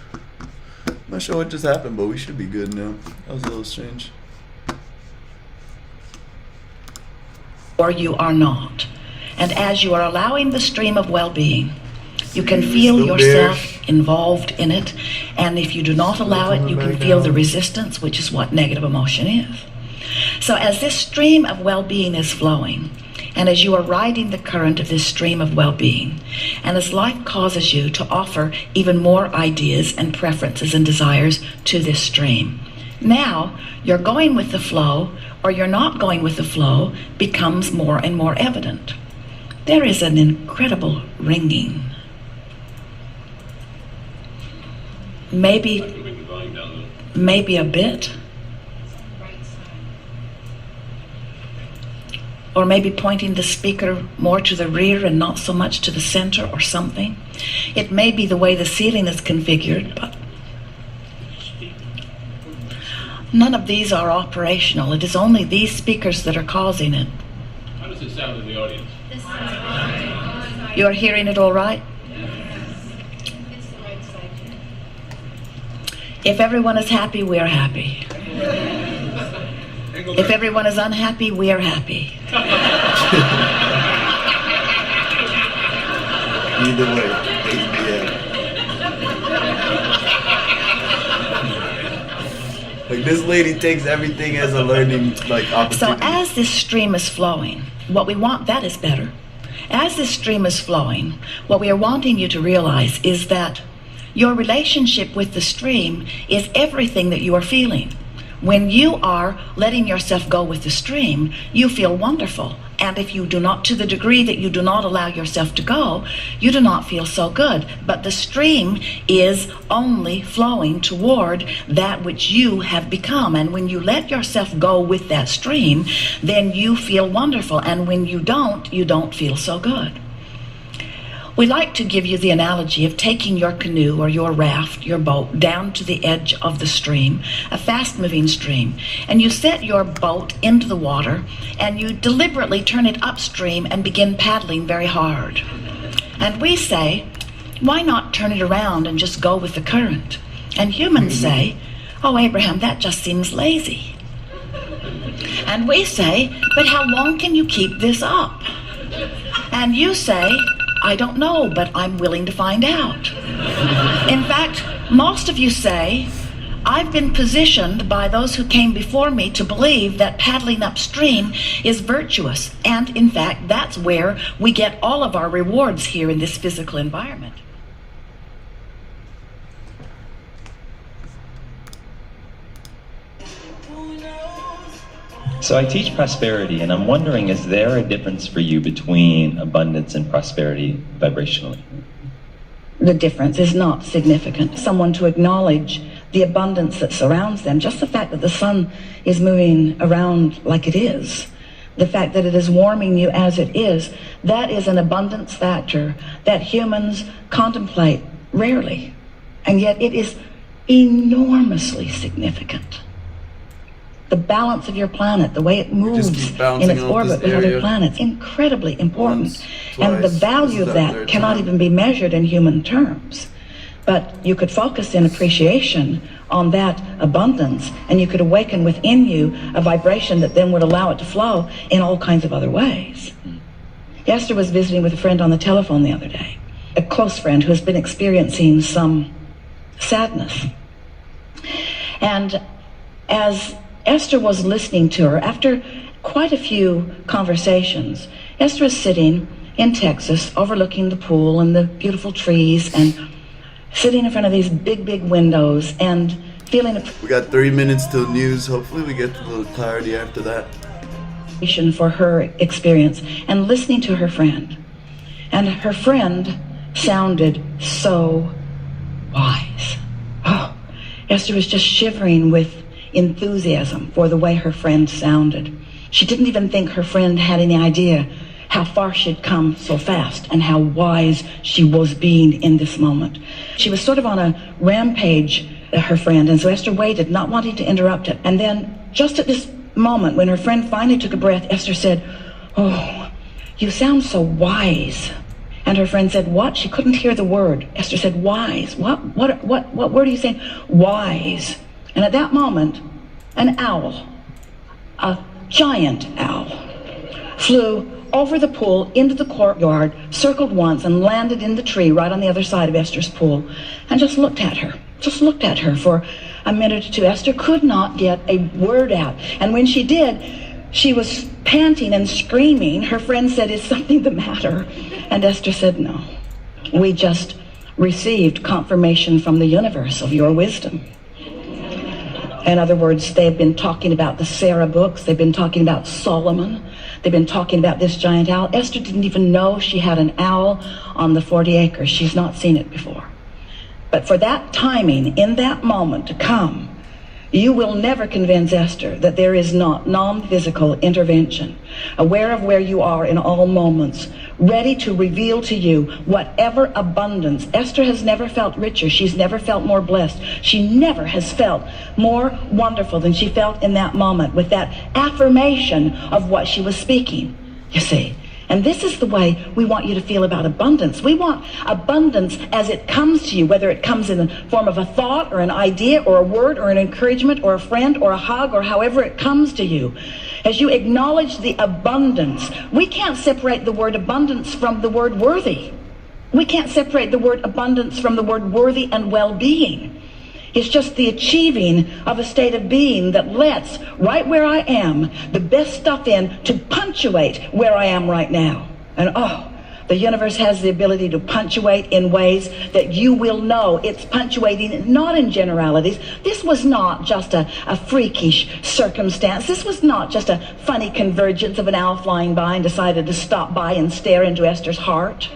I'm not sure what just happened, but we should be good now. That was a little strange. Or you are not. And as you are allowing the stream of well-being, you can feel yourself involved in it, and if you do not allow it, you can feel the resistance, which is what negative emotion is. So as this stream of well-being is flowing, and as you are riding the current of this stream of well-being, and as life causes you to offer even more ideas and preferences and desires to this stream, now you're going with the flow, or you're not going with the flow, becomes more and more evident. There is an incredible ringing. Maybe a bit. Or maybe pointing the speaker more to the rear and not so much to the center or something. It may be the way the ceiling is configured, but none of these are operational. It is only these speakers that are causing it. How does it sound in the audience? You are hearing it all right? If everyone is happy, we are happy. If everyone is unhappy, we are happy. Either way, yeah. Like, this lady takes everything as a learning, like, opportunity. So as this stream is flowing, what we want, that is better. As this stream is flowing, what we are wanting you to realize is that your relationship with the stream is everything that you are feeling. When you are letting yourself go with the stream, you feel wonderful. And if you do not, to the degree that you do not allow yourself to go, you do not feel so good. But the stream is only flowing toward that which you have become. And when you let yourself go with that stream, then you feel wonderful. And when you don't feel so good. We like to give you the analogy of taking your canoe or your raft, your boat, down to the edge of the stream, a fast-moving stream, and you set your boat into the water, and you deliberately turn it upstream and begin paddling very hard. And we say, why not turn it around and just go with the current? And humans say, oh, Abraham, that just seems lazy. And we say, but how long can you keep this up? And you say, I don't know, but I'm willing to find out. In fact, most of you say, I've been positioned by those who came before me to believe that paddling upstream is virtuous. And in fact, that's where we get all of our rewards here in this physical environment. So I teach prosperity, and I'm wondering, is there a difference for you between abundance and prosperity vibrationally? The difference is not significant. Someone to acknowledge the abundance that surrounds them, just the fact that the sun is moving around like it is, the fact that it is warming you as it is, that is an abundance factor that humans contemplate rarely. And yet it is enormously significant. The balance of your planet, the way it moves in its orbit with other planets, incredibly important. And the value of that cannot even be measured in human terms. But you could focus in appreciation on that abundance, and you could awaken within you a vibration that then would allow it to flow in all kinds of other ways. Esther was visiting with a friend on the telephone the other day, a close friend who has been experiencing some sadness. And as Esther was listening to her, after quite a few conversations, Esther is sitting in Texas overlooking the pool and the beautiful trees and sitting in front of these big, big windows and feeling We got 3 minutes till news. Hopefully we get a little clarity after that. appreciation for her experience and listening to her friend. And her friend sounded so wise. Oh, Esther was just shivering with enthusiasm for the way her friend sounded. She didn't even think her friend had any idea how far she'd come so fast and how wise she was being in this moment. She was sort of on a rampage, her friend, and so Esther waited, not wanting to interrupt it. And then just at this moment, when her friend finally took a breath, Esther said, oh, you sound so wise. And her friend said, what? She couldn't hear the word. Esther said, wise. What word are you saying? Wise. And at that moment, an owl, a giant owl, flew over the pool into the courtyard, circled once, and landed in the tree right on the other side of Esther's pool, and just looked at her for a minute or two. Esther could not get a word out. And when she did, she was panting and screaming. Her friend said, is something the matter? And Esther said, no. We just received confirmation from the universe of your wisdom. In other words, they've been talking about the Sarah books. They've been talking about Solomon. They've been talking about this giant owl. Esther didn't even know she had an owl on the 40 acres. She's not seen it before. But for that timing, in that moment to come, you will never convince Esther that there is not non-physical intervention, aware of where you are in all moments, ready to reveal to you whatever abundance. Esther has never felt richer. She's never felt more blessed. She never has felt more wonderful than she felt in that moment with that affirmation of what she was speaking, you see. And this is the way we want you to feel about abundance. We want abundance as it comes to you, whether it comes in the form of a thought or an idea or a word or an encouragement or a friend or a hug or however it comes to you. As you acknowledge the abundance, we can't separate the word abundance from the word worthy. We can't separate the word abundance from the word worthy and well-being. It's just the achieving of a state of being that lets, right where I am, the best stuff in to punctuate where I am right now. And the universe has the ability to punctuate in ways that you will know it's punctuating, not in generalities. This was not just a freakish circumstance. This was not just a funny convergence of an owl flying by and decided to stop by and stare into Esther's heart.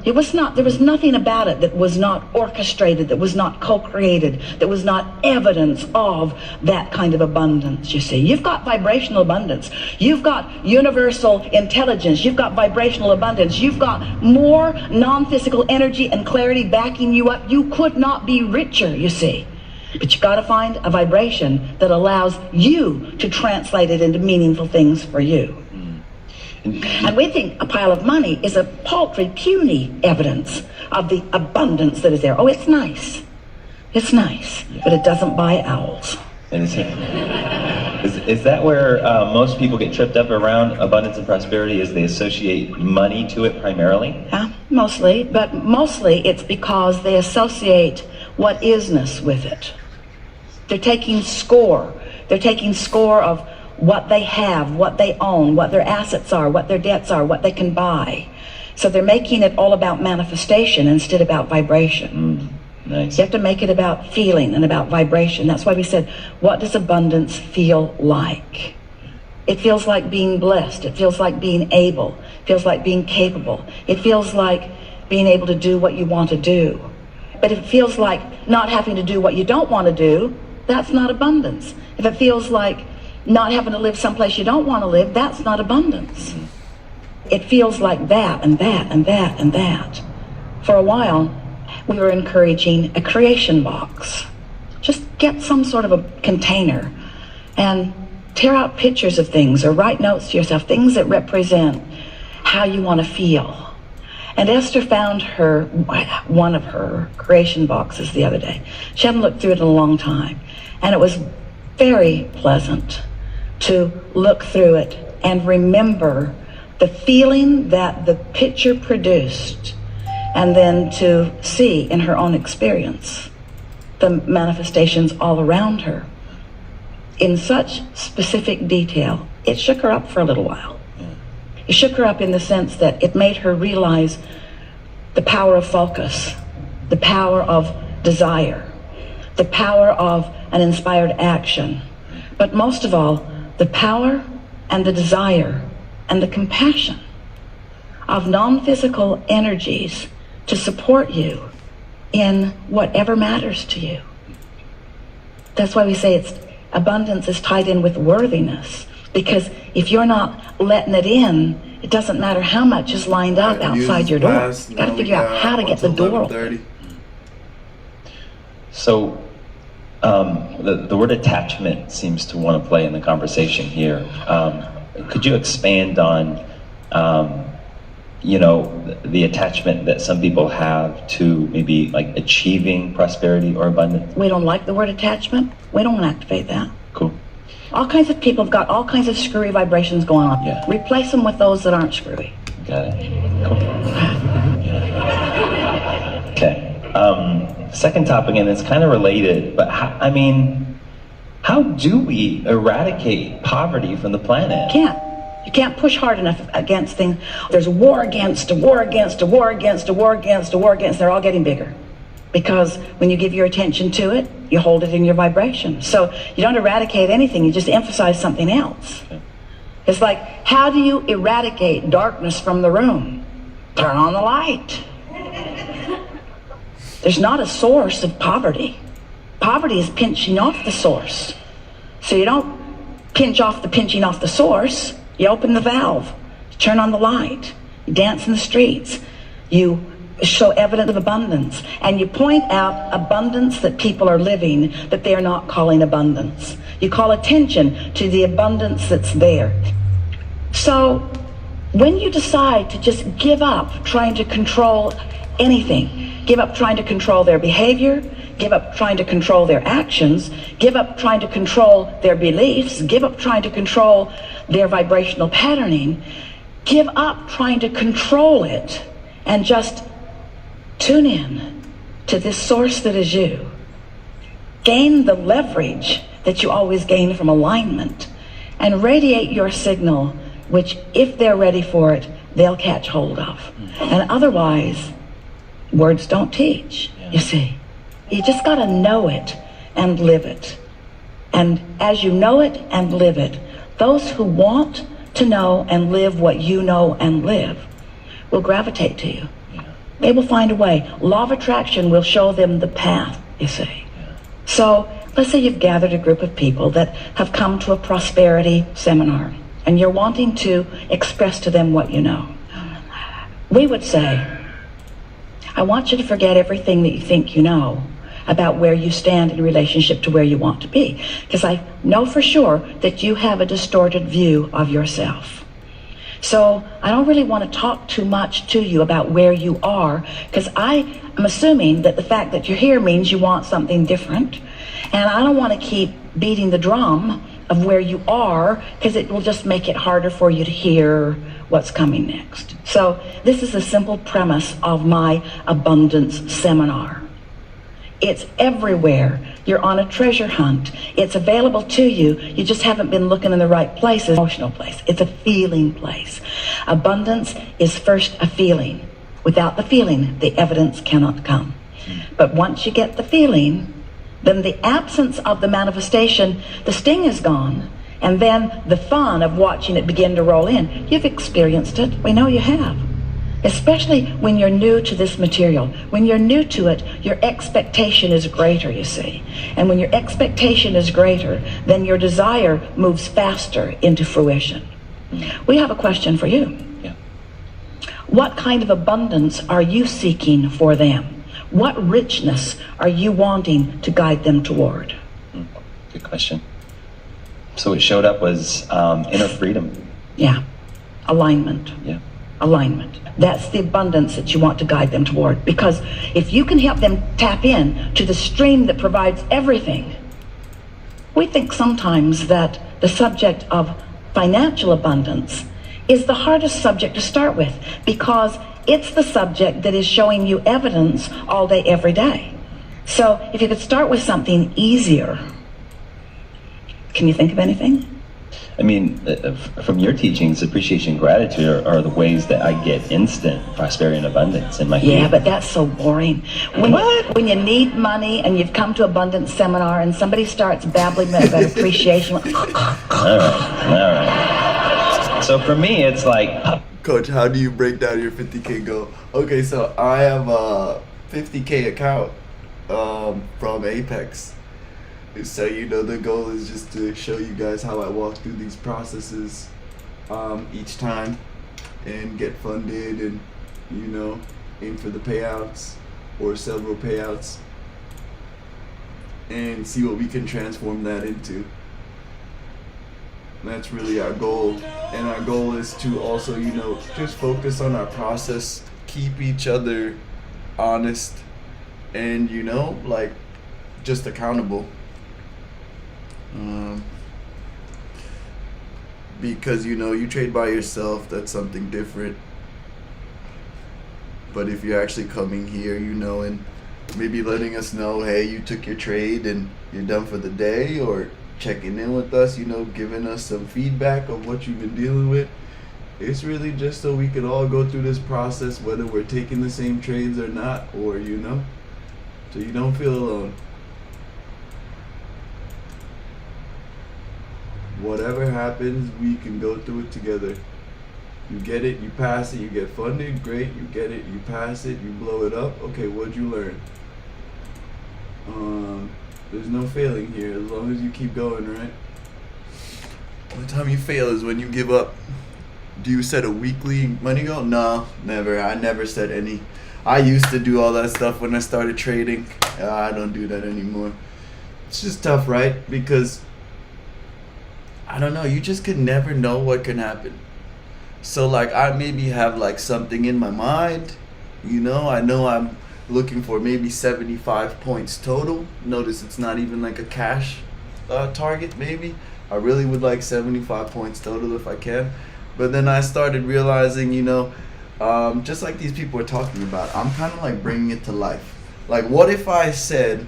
It was not, there was nothing about it that was not orchestrated, that was not co-created, that was not evidence of that kind of abundance, you see. You've got vibrational abundance. You've got universal intelligence. You've got vibrational abundance. You've got more non-physical energy and clarity backing you up. You could not be richer, you see. But you've got to find a vibration that allows you to translate it into meaningful things for you. And we think a pile of money is a paltry, puny evidence of the abundance that is there. Oh, it's nice. It's nice, but it doesn't buy owls. And is that where most people get tripped up around abundance and prosperity, is they associate money to it primarily? Yeah, mostly, but mostly it's because they associate what isness with it. They're taking score. They're taking score of what they have, what they own, what their assets are, what their debts are, what they can buy. So they're making it all about manifestation instead about vibration. Nice. You have to make it about feeling and about vibration. That's why we said, what does abundance feel like? It feels like being blessed. It feels like being able. It feels like being capable. It feels like being able to do what you want to do. But if it feels like not having to do what you don't want to do, that's not abundance. If it feels like not having to live someplace you don't want to live, that's not abundance. It feels like that and that and that and that. For a while, we were encouraging a creation box. Just get some sort of a container and tear out pictures of things or write notes to yourself, things that represent how you want to feel. And Esther found one of her creation boxes the other day. She hadn't looked through it in a long time. And it was very pleasant to look through it and remember the feeling that the picture produced, and then to see in her own experience the manifestations all around her in such specific detail. It shook her up for a little while. It shook her up in the sense that it made her realize the power of focus, the power of desire, the power of an inspired action, but most of all, the power and the desire and the compassion of non-physical energies to support you in whatever matters to you. That's why we say abundance is tied in with worthiness, because if you're not letting it in, it doesn't matter how much is lined up outside your door. You've got to figure out how to get the door open. So the word attachment seems to want to play in the conversation here. Could you expand on you know, the attachment that some people have to maybe like achieving prosperity or abundance? We don't like the word attachment. We don't want to activate that. Cool. All kinds of people have got all kinds of screwy vibrations going on. Yeah. Replace them with those that aren't screwy. Got it. Cool. Okay. Second topic, and it's kind of related, but how do we eradicate poverty from the planet? You can't push hard enough against things. There's a war against, a war against, a war against, a war against, a war against. They're all getting bigger. Because when you give your attention to it, you hold it in your vibration. So you don't eradicate anything, you just emphasize something else. Okay. It's like, how do you eradicate darkness from the room? Turn on the light. There's not a source of poverty. Poverty is pinching off the source. So you don't pinch off the pinching off the source. You open the valve, you turn on the light, you dance in the streets, you show evidence of abundance, and you point out abundance that people are living that they're not calling abundance. You call attention to the abundance that's there. So when you decide to just give up trying to control anything, give up trying to control their behavior, give up trying to control their actions, give up trying to control their beliefs, give up trying to control their vibrational patterning, give up trying to control it, and just tune in to this source that is you. Gain the leverage that you always gain from alignment, and radiate your signal, which if they're ready for it, they'll catch hold of. And otherwise, words don't teach, you see. You just gotta know it and live it. And as you know it and live it, those who want to know and live what you know and live will gravitate to you. They will find a way. Law of attraction will show them the path, you see. So let's say you've gathered a group of people that have come to a prosperity seminar, and you're wanting to express to them what you know. We would say, I want you to forget everything that you think you know about where you stand in relationship to where you want to be. Because I know for sure that you have a distorted view of yourself. So I don't really want to talk too much to you about where you are, because I am assuming that the fact that you're here means you want something different. And I don't want to keep beating the drum of where you are, because it will just make it harder for you to hear what's coming next. So this is a simple premise of my abundance seminar. It's everywhere. You're on a treasure hunt. It's available to you. You just haven't been looking in the right place. It's an emotional place. It's a feeling place. Abundance is first a feeling. Without the feeling, the evidence cannot come. But once you get the feeling, then the absence of the manifestation, the sting is gone, and then the fun of watching it begin to roll in. You've experienced it. We know you have. Especially when you're new to this material. When you're new to it, your expectation is greater, you see. And when your expectation is greater, then your desire moves faster into fruition. We have a question for you. Yeah. What kind of abundance are you seeking for them? What richness are you wanting to guide them toward? Good question. So what showed up was inner freedom. Yeah. Alignment. Yeah. Alignment. That's the abundance that you want to guide them toward. Because if you can help them tap in to the stream that provides everything, we think sometimes that the subject of financial abundance is the hardest subject to start with, because it's the subject that is showing you evidence all day, every day. So if you could start with something easier, can you think of anything? I mean, from your teachings, appreciation and gratitude are the ways that I get instant prosperity and abundance in my Yeah, field. but that's so boring. When you need money and you've come to abundance seminar and somebody starts babbling about appreciation. All right. So for me, it's like, Coach, how do you break down your 50K goal? Okay, so I have a 50K account from Apex. So, you know, the goal is just to show you guys how I walk through these processes each time and get funded and, you know, aim for the payouts or several payouts and see what we can transform that into. That's really our goal. And our goal is to also, you know, just focus on our process, keep each other honest, and, you know, like, just accountable. Because, you know, you trade by yourself, that's something different. But if you're actually coming here, you know, and maybe letting us know, hey, you took your trade and you're done for the day, or checking in with us, you know, giving us some feedback of what you've been dealing with. It's really just so we can all go through this process, whether we're taking the same trades or not, or, you know, so you don't feel alone. Whatever happens, we can go through it together. You get it, you pass it, you get funded, great. You get it, you pass it, you blow it up. Okay, what'd you learn? There's no failing here as long as you keep going, right? The time you fail is when you give up. Do you set a weekly money goal? No, never. I never set any. I used to do all that stuff when I started trading. I don't do that anymore. It's just tough, right? Because I don't know, you just could never know what can happen. So like I maybe have like something in my mind, you know I'm looking for maybe 75 points total. Notice it's not even like a cash target maybe. I really would like 75 points total if I can. But then I started realizing, you know, just like these people are talking about, I'm kind of like bringing it to life. Like what if I said,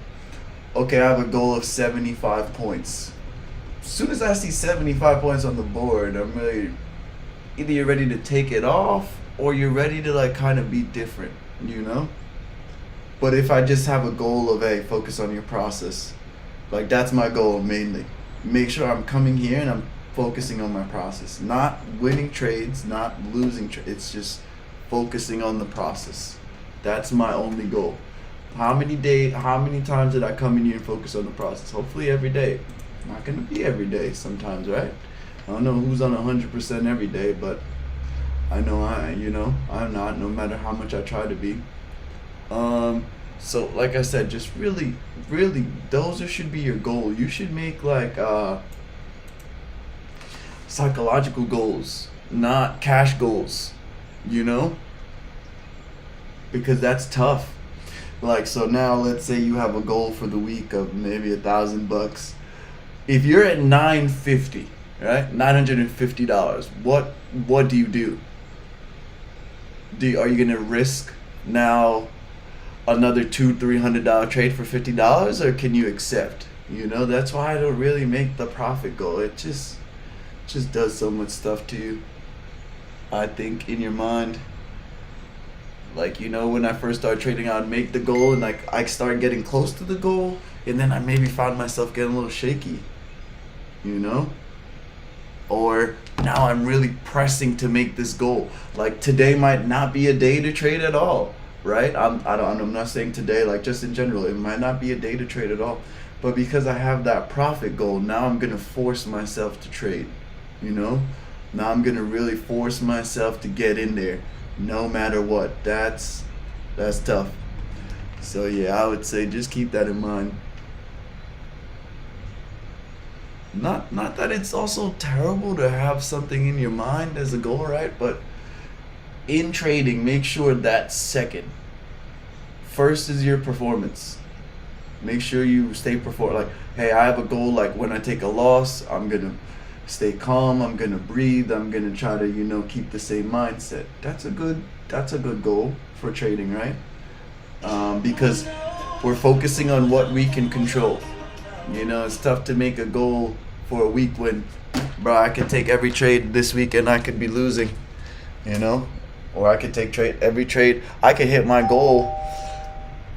okay, I have a goal of 75 points. As soon as I see 75 points on the board, I'm really, either you're ready to take it off or you're ready to like kind of be different, you know? But if I just have a goal of, hey, focus on your process, like that's my goal mainly. Make sure I'm coming here and I'm focusing on my process, not winning trades, not losing trades. It's just focusing on the process. That's my only goal. How many times did I come in here and focus on the process? Hopefully every day. Not gonna be every day sometimes, right? I don't know who's on 100% every day, but I know I'm not, no matter how much I try to be. So like I said, just really, those should be your goal. You should make like psychological goals, not cash goals, you know? Because that's tough. Like, so now let's say you have a goal for the week of maybe $1,000. If you're at $950, right? $950. What do you do? Are you gonna risk now another $200-300 trade for $50, or can you accept? You know, that's why I don't really make the profit goal. It just does so much stuff to you, I think, in your mind. Like, you know, when I first started trading, I'd make the goal and like I start getting close to the goal, and then I maybe found myself getting a little shaky, you know? Or now I'm really pressing to make this goal. Like today might not be a day to trade at all, right? I'm not saying today, like just in general, it might not be a day to trade at all. But because I have that profit goal, now I'm gonna force myself to trade, you know? Now I'm gonna really force myself to get in there, no matter what. That's tough. So yeah, I would say just keep that in mind. Not that it's also terrible to have something in your mind as a goal, right? But in trading, make sure that's second. First is your performance. Make sure you stay like, hey, I have a goal, like when I take a loss, I'm gonna stay calm, I'm gonna breathe, I'm gonna try to, you know, keep the same mindset. That's a good goal for trading, right? Because we're focusing on what we can control. You know, it's tough to make a goal for a week when, bro, I could take every trade this week and I could be losing, you know? Or I could take every trade, I could hit my goal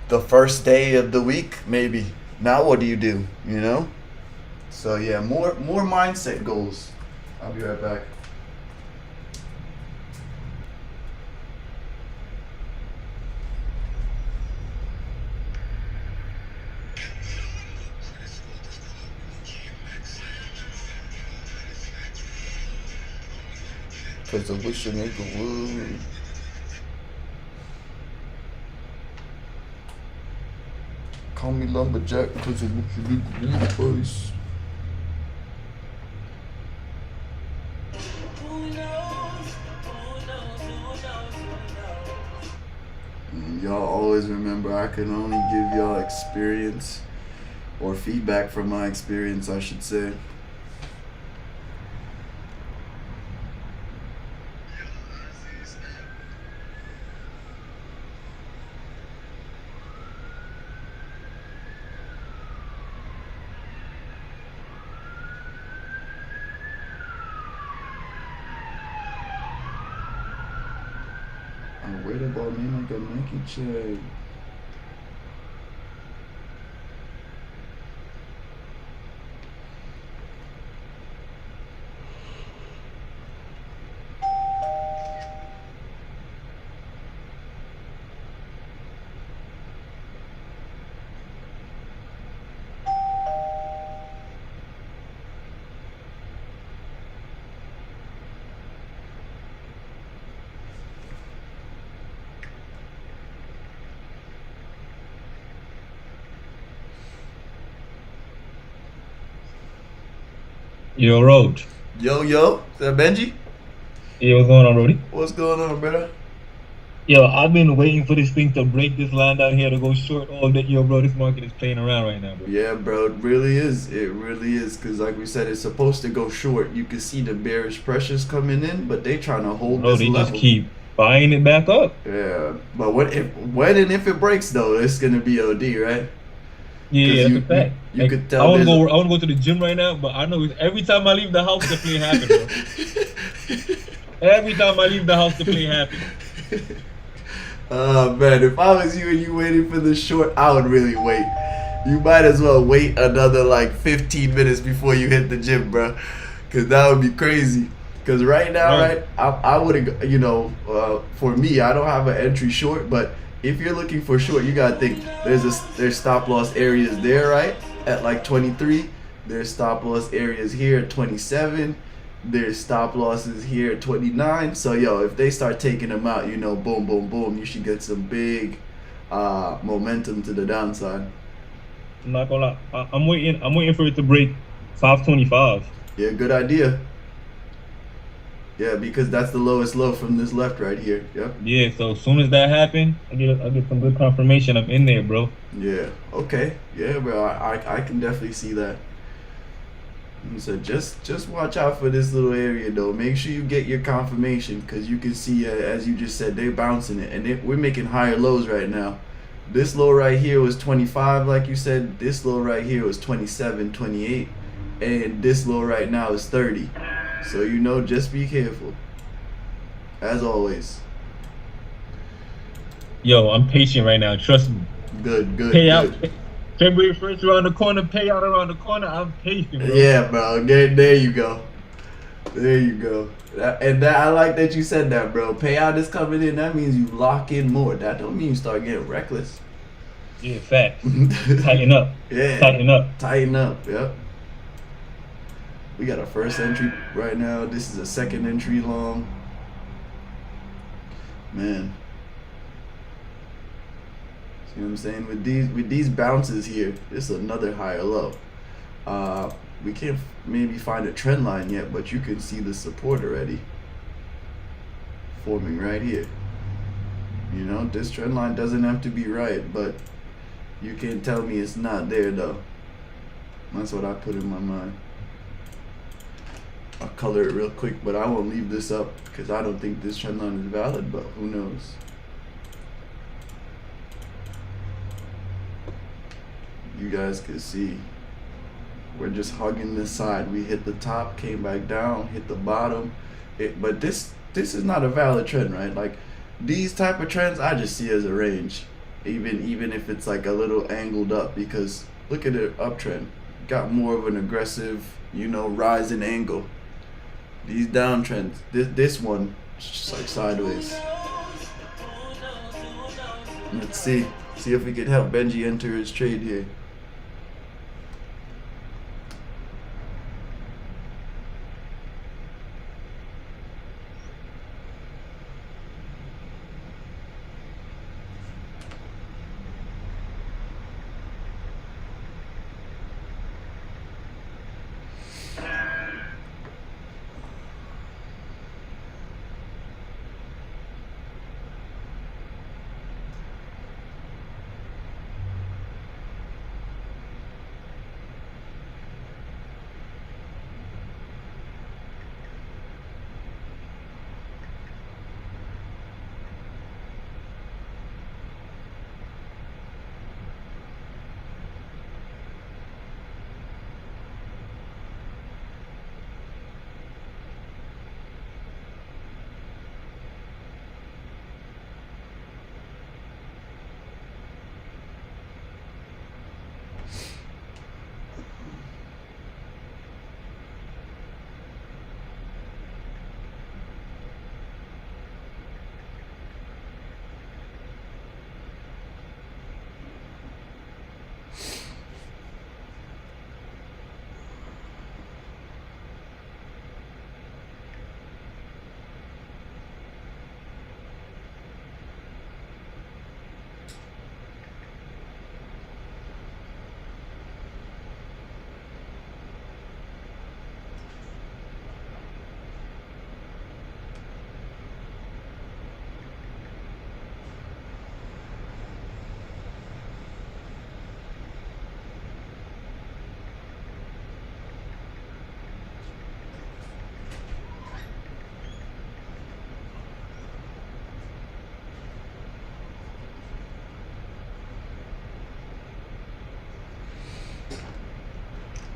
the first day of the week, maybe. Now what do, you know? So yeah, more mindset goals. I'll be right back. Cause I wish a nigga would. Call me lumberjack cause I wish a nigga would. always remember, I can only give y'all experience or feedback from my experience, I should say. Wait about me like a Nike check. Yo, Roach. Yo, is that Benji? Yo, what's going on, Brody? What's going on, brother? Yo, I've been waiting for this thing to break this line down here to go short all day. Yo, bro, this market is playing around right now, bro. Yeah, bro, it really is. It really is. Because like we said, it's supposed to go short. You can see the bearish pressures coming in, but they trying to hold Bro, this they level. just keep buying it back up. Yeah, but when and if it breaks, though, it's going to be OD, right? Yeah, that's a fact. You Like, could tell I want there's to go to the gym right now, but I know every time I leave the house, the play happen, bro. Every time I leave the house, the play happen. Man, if I was you and you waiting for the short, I would really wait. You might as well wait another like 15 minutes before you hit the gym, bro. Because that would be crazy. Because right now, I wouldn't, for me, I don't have an entry short, but if you're looking for short, you gotta think there's stop loss areas there, right? At like 23. There's stop loss areas here at 27. There's stop losses here at 29. So yo, if they start taking them out, boom, boom, boom, you should get some big momentum to the downside. I'm not gonna lie. I'm waiting for it to break 525. Yeah, good idea. Yeah, because that's the lowest low from this left right here. Yep. Yeah, so as soon as that happens, I get some good confirmation I'm in there, bro. Yeah. Okay. Yeah, bro. I can definitely see that. So just watch out for this little area though. Make sure you get your confirmation because you can see, as you just said, they're bouncing it, and we're making higher lows right now. This low right here was 25, like you said. This low right here was 27, 28, and this low right now is 30. So just be careful, as always. Yo, I'm patient right now. Trust me. Good. Payout. February 1st around the corner. Payout around the corner. I'm patient, bro. Yeah, bro. There you go. There you go. I like that you said that, bro. Payout is coming in. That means you lock in more. That don't mean you start getting reckless. Yeah, facts. Tighten up. Yeah. Tighten up. Tighten up. Yep. We got a first entry right now. This is a second entry long. Man. See what I'm saying? With these bounces here, this is another higher low. We can't maybe find a trend line yet, but you can see the support already forming right here. This trend line doesn't have to be right, but you can't tell me it's not there though. That's what I put in my mind. I'll color it real quick, but I won't leave this up because I don't think this trend line is valid, but who knows. You guys can see we're just hugging this side. We hit the top, came back down, hit the bottom. But this is not a valid trend, right? Like these type of trends I just see as a range, even if it's like a little angled up, because look at the uptrend, got more of an aggressive rise in angle. These downtrends, this one just like sideways. Let's see if we can help Benji enter his trade here.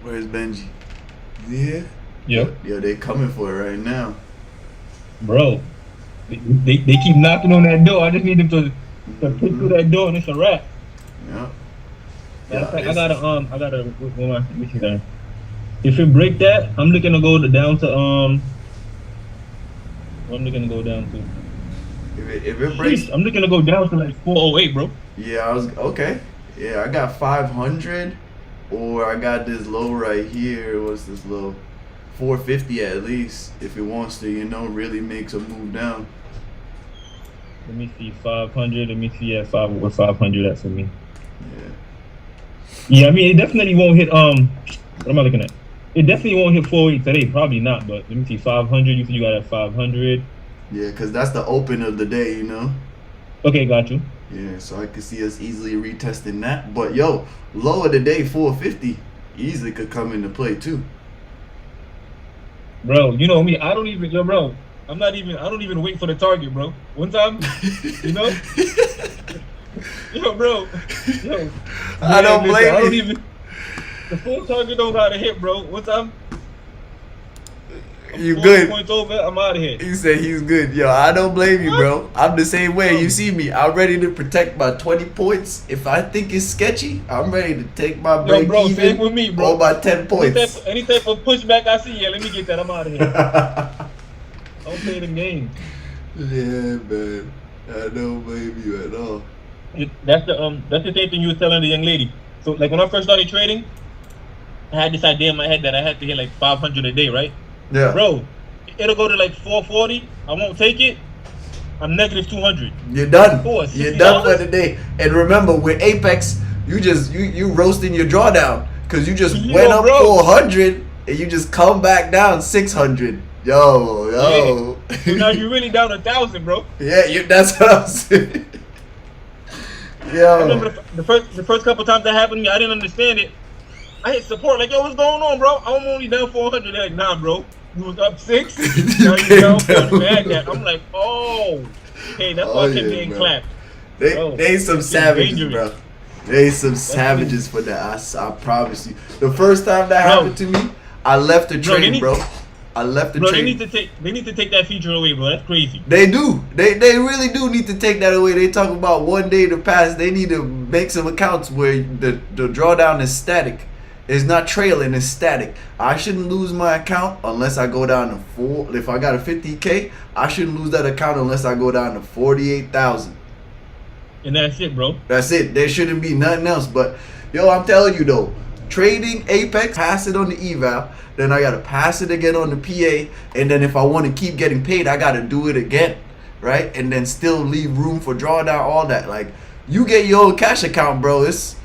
Where's Benji? Yeah. Yep. Yo, they coming for it right now. Bro, they keep knocking on that door. I just need them to kick through that door and it's a wrap. Yep. Matter of fact, I gotta, what you saying? If it break that, I'm looking to go down to, what I'm looking to go down to? If it breaks, I'm looking to go down to like 408, bro. yeah, I was okay. Yeah, I got 500, or I got this low right here. What's this low? 450 at least. If it wants to, really makes a move down. Let me see, 500. Let me see at what 500 at for me. Yeah. Yeah, I mean, it definitely won't hit, what am I looking at? It definitely won't hit 408 today, probably not, but let me see, 500, you said you got at 500. Yeah, because that's the open of the day, Okay, got you. Yeah, so I could see us easily retesting that. But yo, low of the day, 450, easily could come into play too. Bro, you know me, I don't even wait for the target, bro. One time, yo, bro, yo. I don't blame you. The full target don't gotta hit, bro. One time, You good? Points over, I'm out of here. He said he's good. Yo, I don't blame you, bro. I'm the same way. You see me. I'm ready to protect my 20 points. If I think it's sketchy, I'm ready to take my break bro, even same with me, bro. or my 10 points. Any type of pushback I see, yeah, let me get that. I'm out of here. I don't play the game. Yeah, man. I don't blame you at all. That's the same thing you were telling the young lady. So like when I first started trading, I had this idea in my head that I had to hit like 500 a day, right? Yeah. Bro, it'll go to like 440. I won't take it. I'm negative 200. You're done. $60. You're done for the day. And remember, with Apex, you roasting your drawdown because you just went up 400 and you just come back down 600. Yo. Yeah. So now you're really down 1,000, bro. Yeah, that's what I'm saying. Yo. I remember the first couple times that happened to me, I didn't understand it. I hit support like, yo, what's going on, bro? I'm only down 400. They're like, nah, bro. You was up 6. Now you're down 400. I'm like, oh, okay, that's why I kept getting clapped. They some savages, bro. They some savages for that. I promise you. The first time that happened to me, I left the trade, bro. I left the trade. They need to take that feature away, bro. That's crazy. They do. They really do need to take that away. They talk about 1 day to pass. They need to make some accounts where the drawdown is static. It's not trailing, it's static. I shouldn't lose my account unless I go down to 4. If I got a 50K, I shouldn't lose that account unless I go down to 48,000. And that's it, bro. That's it. There shouldn't be nothing else. But yo, I'm telling you though, trading Apex, pass it on the eval, then I gotta pass it again on the PA, and then if I want to keep getting paid, I gotta do it again, right? And then still leave room for drawdown, all that. Like you get your own cash account, bro. It's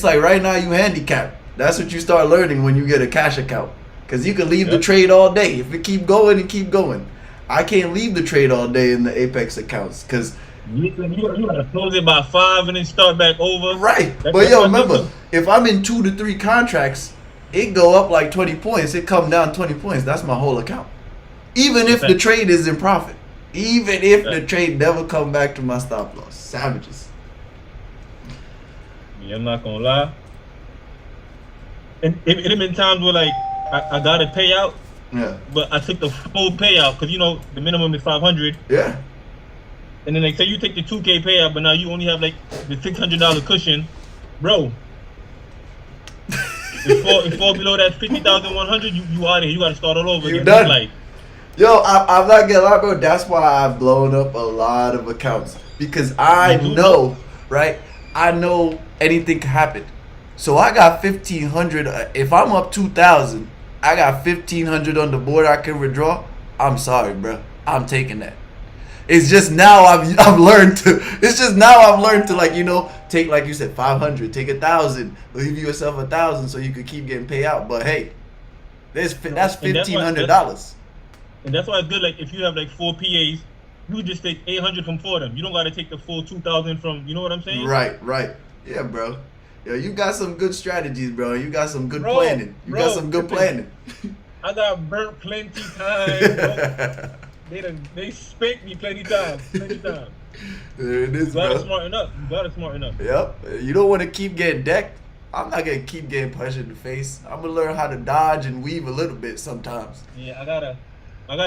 like right now you handicapped. That's what you start learning when you get a cash account, because you can leave the trade all day if it keep going and keep going. I can't leave the trade all day in the Apex accounts because you gotta close it by 5 and then start back over. Right. But yo, remember, if I'm in 2 to 3 contracts, it go up like 20 points. It come down 20 points. That's my whole account. Even if the trade is in profit. Even if the trade never come back to my stop loss. Savages. Yeah, I'm not gonna lie. And it have been times where like I got a payout. Yeah. But I took the full payout because the minimum is 500. Yeah. And then they say you take the 2K payout, but now you only have like the $600 cushion, bro. If fall below that 50,100, you out of here. You gotta start all over. You again. done. Like, yo, I'm not gonna lie, bro. That's why I've blown up a lot of accounts, because I know, right? I know anything can happen. So I got 1,500. If I'm up 2,000, I got 1,500 on the board I can withdraw. I'm sorry, bro. I'm taking that. It's just now I've learned to. It's just now I've learned to, like, take, like you said, 500, take 1,000, leave yourself 1,000 so you could keep getting paid out. But hey, that's $1,500. And that's why it's good. Like if you have like 4 PAs, you just take 800 from 4 of them. You don't gotta take the full 2,000 from. You know what I'm saying? Right. Yeah, bro. Yo, you got some good strategies, bro. You got some good planning. You got some good planning. I got burnt plenty times, bro. They spanked me plenty times. There it is, bro. You gotta smarten up. Yep. You don't want to keep getting decked. I'm not gonna keep getting punched in the face. I'm gonna learn how to dodge and weave a little bit sometimes. Yeah, I gotta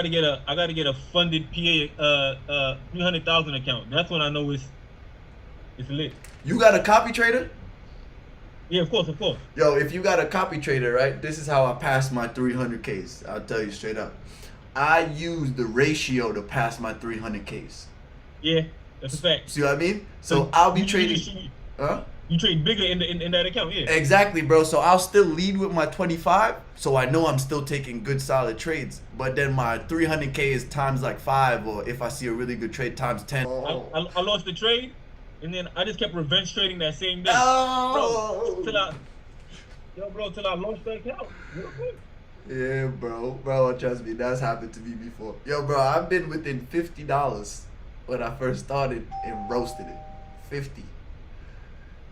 get a funded PA 300,000 account. That's when I know it's lit. You got a copy trader? Yeah, of course. Yo, if you got a copy trader, right? This is how I pass my 300Ks. I'll tell you straight up. I use the ratio to pass my 300Ks. Yeah, that's a fact. See what I mean? So I'll be you- trading. you- Huh? You trade bigger in that account, yeah. Exactly, bro. So I'll still lead with my 25, so I know I'm still taking good solid trades. But then my 300K is times like 5, or if I see a really good trade, times 10. I lost the trade, and then I just kept revenge trading that same day. Oh. Bro, till I launched that account. Real quick. Yeah, bro, trust me, that's happened to me before. Yo, bro, I've been within $50 when I first started and roasted it. 50.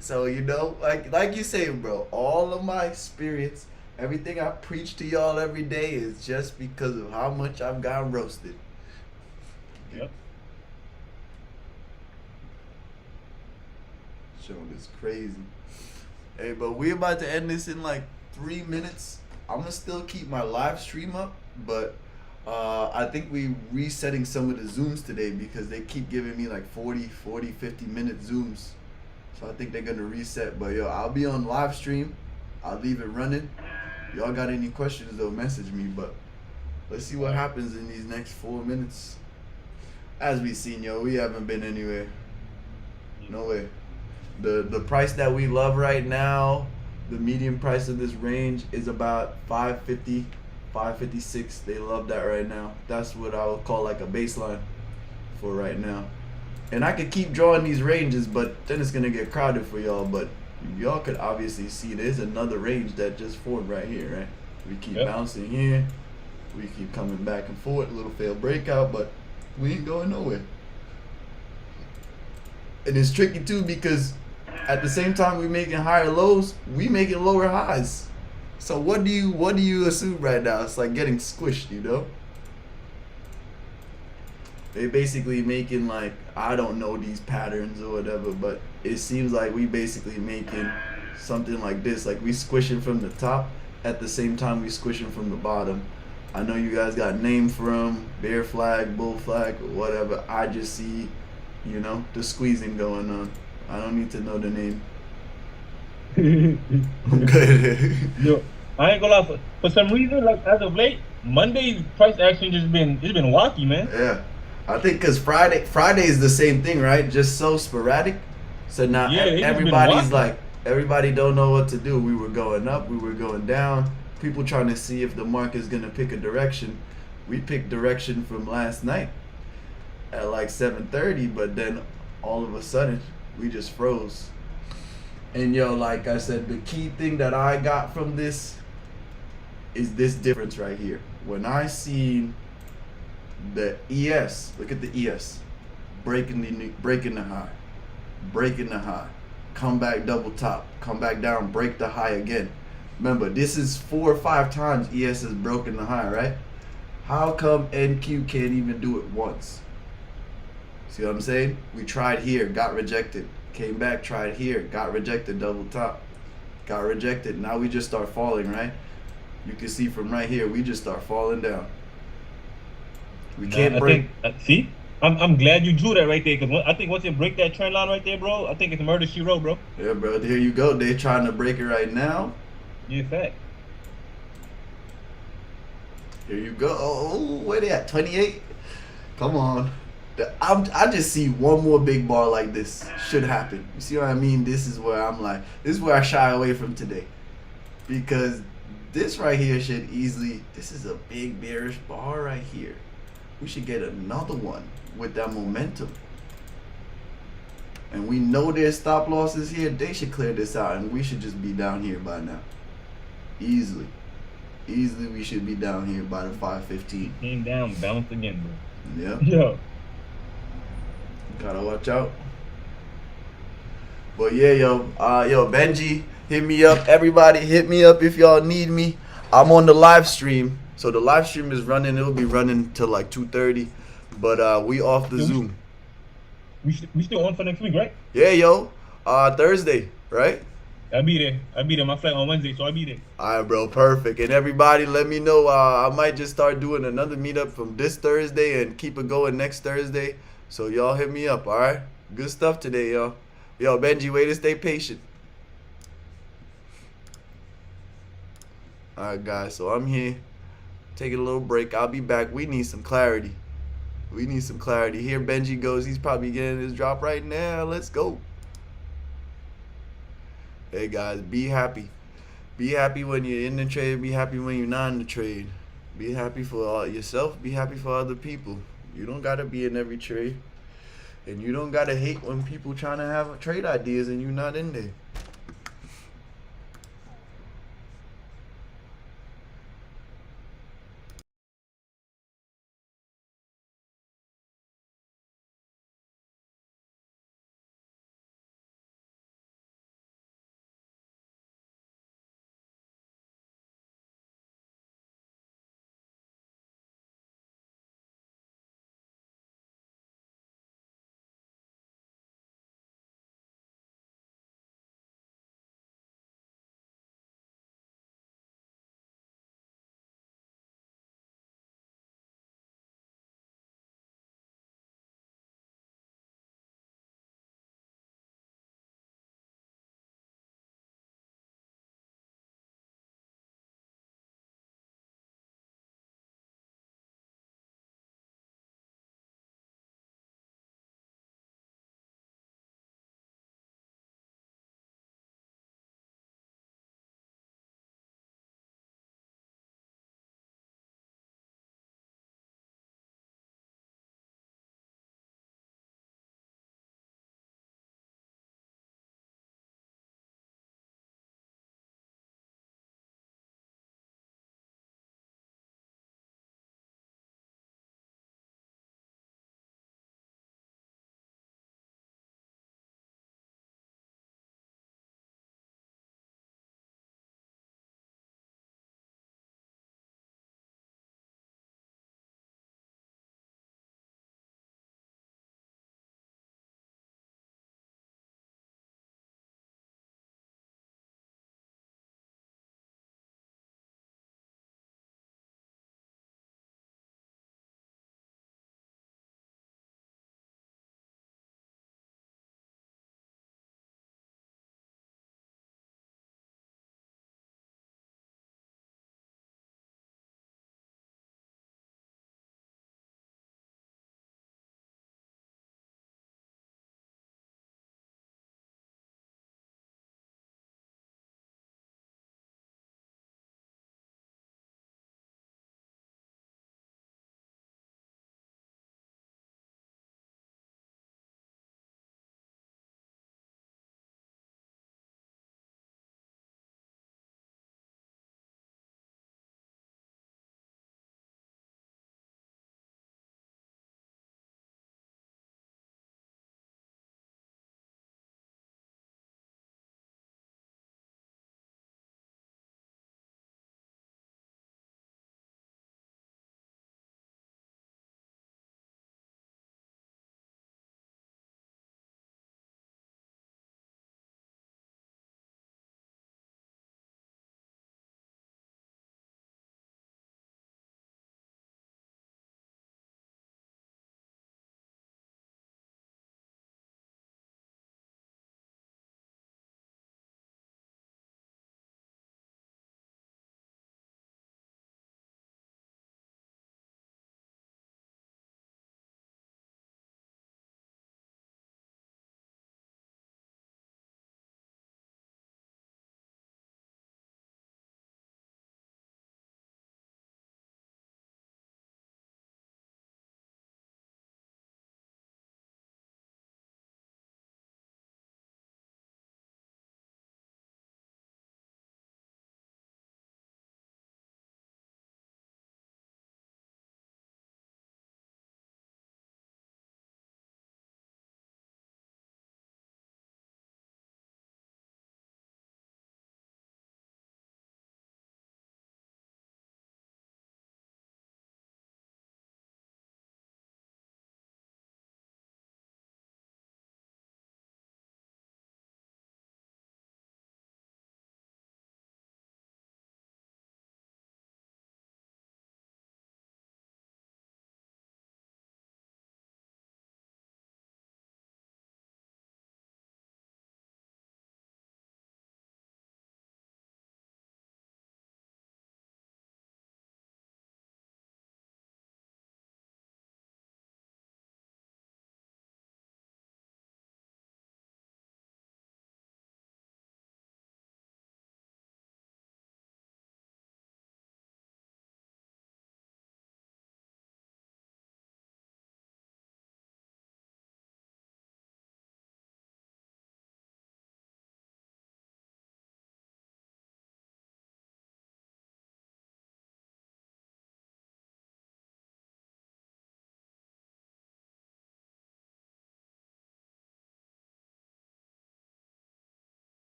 So, you know, like you say, bro, all of my experience, everything I preach to y'all every day is just because of how much I've gotten roasted. Yep. Showing is crazy. Hey, but we're about to end this in like 3 minutes. I'm gonna still keep my live stream up, but I think we resetting some of the Zooms today because they keep giving me like 40, 50-minute Zooms. So I think they're gonna reset. But yo, I'll be on live stream. I'll leave it running. Y'all got any questions though, message me. But let's see what happens in these next 4 minutes. As we seen, yo, we haven't been anywhere. No way. The price that we love right now, the median price of this range is about 550, 556. They love that right now. That's what I would call like a baseline for right now. And I could keep drawing these ranges, but then it's gonna get crowded for y'all. But y'all could obviously see there's another range that just formed right here, right? We keep bouncing here, we keep coming back and forth, a little failed breakout, but we ain't going nowhere. And it's tricky too because at the same time we making higher lows, we making lower highs. So what do you assume right now? It's like getting squished, you know? They basically making like, I don't know these patterns or whatever, but it seems like we basically making something like this, like we squishing from the top at the same time we squishing from the bottom. I know you guys got name from bear flag, bull flag, or whatever. I just see, you know, the squeezing going on. I don't need to know the name. I'm good. Yo, I ain't gonna lie, for some reason, like as of late, Monday's price action it's been wacky, man. Yeah, I think because Friday is the same thing, right? Just so sporadic. So now everybody's like, everybody don't know what to do. We were going up, we were going down. People trying to see if the market's gonna pick a direction. We picked direction from last night at like 7:30, but then all of a sudden we just froze. And yo, like I said, the key thing that I got from this is this difference right here. When I seen the ES, look at the ES, breaking the high, come back double top, come back down, break the high again. Remember, this is 4 or 5 times ES has broken the high, right? How come NQ can't even do it once? See what I'm saying? We tried here, got rejected. Came back, tried here, got rejected, double top, got rejected. Now we just start falling, right? You can see from right here, we just start falling down. We can't break. See? I'm glad you drew that right there, because I think once you break that trend line right there, bro, I think it's murder she wrote, bro. Yeah, bro, here you go. They're trying to break it right now. Yeah, fact. Here you go. Oh, where they at? 28? Come on. I just see one more big bar like this should happen. You see what I mean? This is where I'm like, this is where I shy away from today. Because this right here should easily, this is a big bearish bar right here. We should get another one with that momentum. And we know there's stop losses here. They should clear this out and we should just be down here by now. Easily we should be down here by the 515. Came down, bounced again, bro. Yeah. Yo. Gotta watch out. But yeah, yo, Benji, hit me up. Everybody, hit me up if y'all need me. I'm on the live stream. So the live stream is running. It'll be running till like 2:30. But we off the Zoom. We still on for next week, right? Yeah, yo. Thursday, right? I'll be there. I'll be there. My flight on Wednesday, so I'll be there. All right, bro, perfect. And everybody, let me know. I might just start doing another meetup from this Thursday and keep it going next Thursday. So y'all hit me up, all right? Good stuff today, y'all. Yo, Benji, way to stay patient. All right, guys. So I'm here, taking a little break. I'll be back. We need some clarity. We need some clarity. Here Benji goes. He's probably getting his drop right now. Let's go. Hey, guys, be happy. Be happy when you're in the trade. Be happy when you're not in the trade. Be happy for yourself. Be happy for other people. You don't got to be in every trade. And you don't got to hate when people trying to have trade ideas and you're not in there.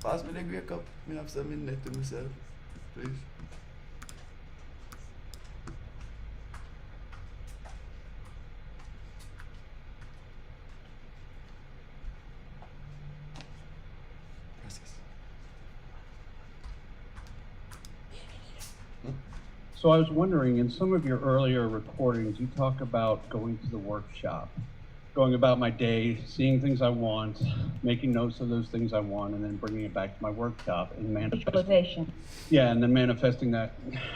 Pass me the grey cup. Me have some in there to myself, please. Gracias. So I was wondering, in some of your earlier recordings, you talk about going to the workshop, going about my day, seeing things I want, making notes of those things I want, and then bringing it back to my workshop and Visualization. Yeah, and then manifesting that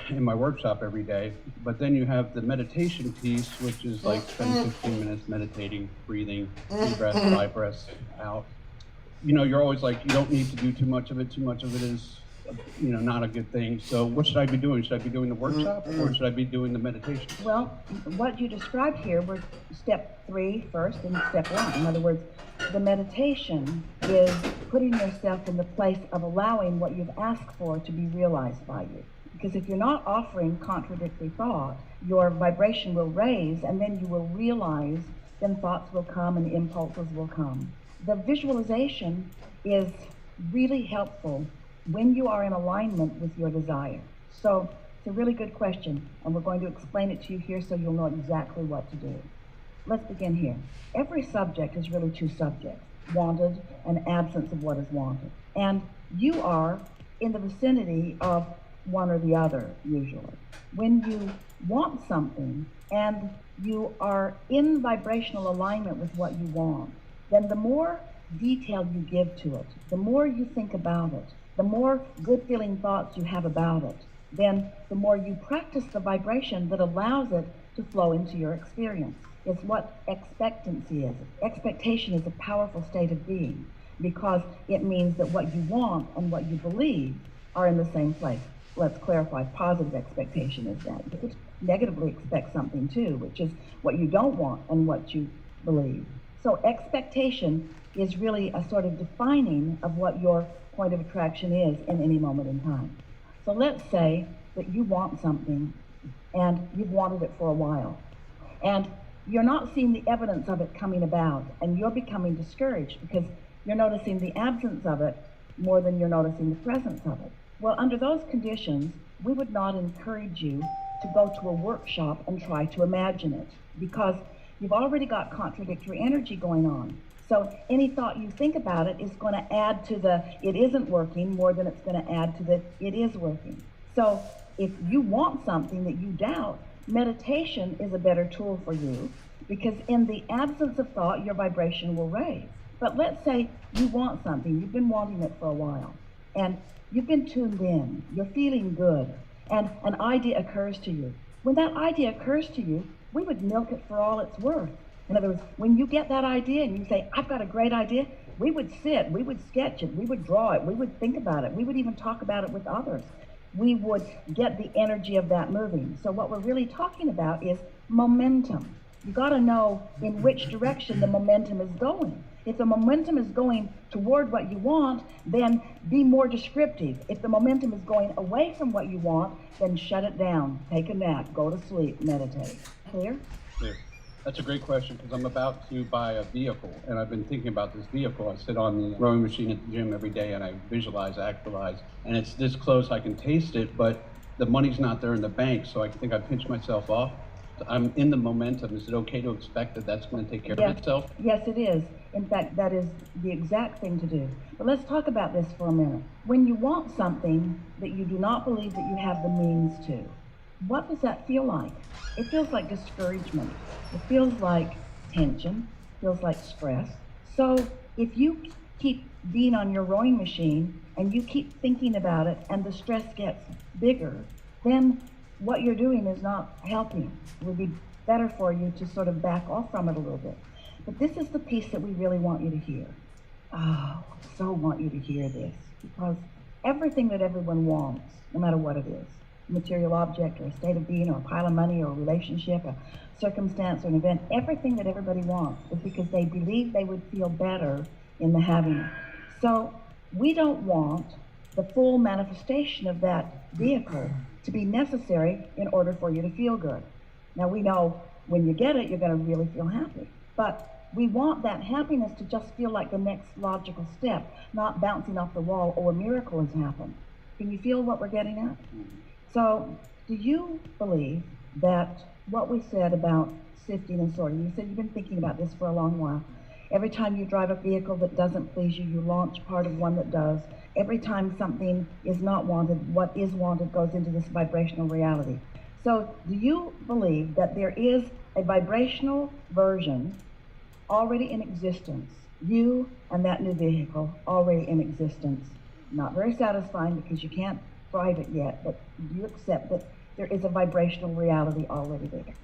in my workshop every day. But then you have the meditation piece, which is like spending 15 minutes meditating, breathing, 3 breaths, 5 breaths out. You know, you're always like, you don't need to do too much of it. Too much of it is, you know, not a good thing. So what should I be doing? Should I be doing the workshop or should I be doing the meditation? Well, what you described here were step 3 first and step 1. In other words, the meditation is putting yourself in the place of allowing what you've asked for to be realized by you. Because if you're not offering contradictory thought, your vibration will raise, and then you will realize, then thoughts will come and impulses will come. The visualization is really helpful when you are in alignment with your desire. So it's a really good question, and we're going to explain it to you here so you'll know exactly what to do. Let's begin here. Every subject is really 2 subjects, wanted and absence of what is wanted. And you are in the vicinity of one or the other, usually. When you want something and you are in vibrational alignment with what you want, then the more detail you give to it, the more you think about it, the more good feeling thoughts you have about it, then the more you practice the vibration that allows it to flow into your experience. It's what expectancy is. Expectation is a powerful state of being because it means that what you want and what you believe are in the same place. Let's clarify, positive expectation is that. You could negatively expect something too, which is what you don't want and what you believe. So expectation is really a sort of defining of what your point of attraction is in any moment in time. So let's say that you want something and you've wanted it for a while and you're not seeing the evidence of it coming about and you're becoming discouraged because you're noticing the absence of it more than you're noticing the presence of it. Well, under those conditions, we would not encourage you to go to a workshop and try to imagine it because you've already got contradictory energy going on. So any thought you think about it is going to add to the it isn't working more than it's going to add to the it is working. So if you want something that you doubt, meditation is a better tool for you because in the absence of thought, your vibration will raise. But let's say you want something, you've been wanting it for a while, and you've been tuned in, you're feeling good, and an idea occurs to you. When that idea occurs to you, we would milk it for all it's worth. In other words, when you get that idea and you say, I've got a great idea, we would sit, we would sketch it, we would draw it, we would think about it, we would even talk about it with others. We would get the energy of that moving. So what we're really talking about is momentum. You got to know in which direction the momentum is going. If the momentum is going toward what you want, then be more descriptive. If the momentum is going away from what you want, then shut it down, take a nap, go to sleep, meditate. Clear? Clear. That's a great question because I'm about to buy a vehicle and I've been thinking about this vehicle. I sit on the rowing machine at the gym every day and I visualize, actualize, and it's this close I can taste it, but the money's not there in the bank, so I think I pinch myself off. I'm in the momentum. Is it okay to expect that that's going to take care of itself? Yes, it is. In fact, that is the exact thing to do. But let's talk about this for a minute. When you want something that you do not believe that you have the means to, what does that feel like? It feels like discouragement. It feels like tension. It feels like stress. So if you keep being on your rowing machine and you keep thinking about it and the stress gets bigger, then what you're doing is not helping. It would be better for you to sort of back off from it a little bit. But this is the piece that we really want you to hear. Oh, I so want you to hear this because everything that everyone wants, no matter what it is, a material object or a state of being or a pile of money or a relationship, a circumstance or an event, everything that everybody wants is because they believe they would feel better in the having it. So we don't want the full manifestation of that vehicle to be necessary in order for you to feel good. Now we know when you get it, you're going to really feel happy. But We want that happiness to just feel like the next logical step, not bouncing off the wall or a miracle has happened. Can you feel what we're getting at? So, do you believe that what we said about sifting and sorting, you said you've been thinking about this for a long while. Every time you drive a vehicle that doesn't please you, you launch part of one that does. Every time something is not wanted, what is wanted goes into this vibrational reality. So, do you believe that there is a vibrational version already in existence, you and that new vehicle already in existence? Not very satisfying because you can't drive it yet, but you accept that there is a vibrational reality already there.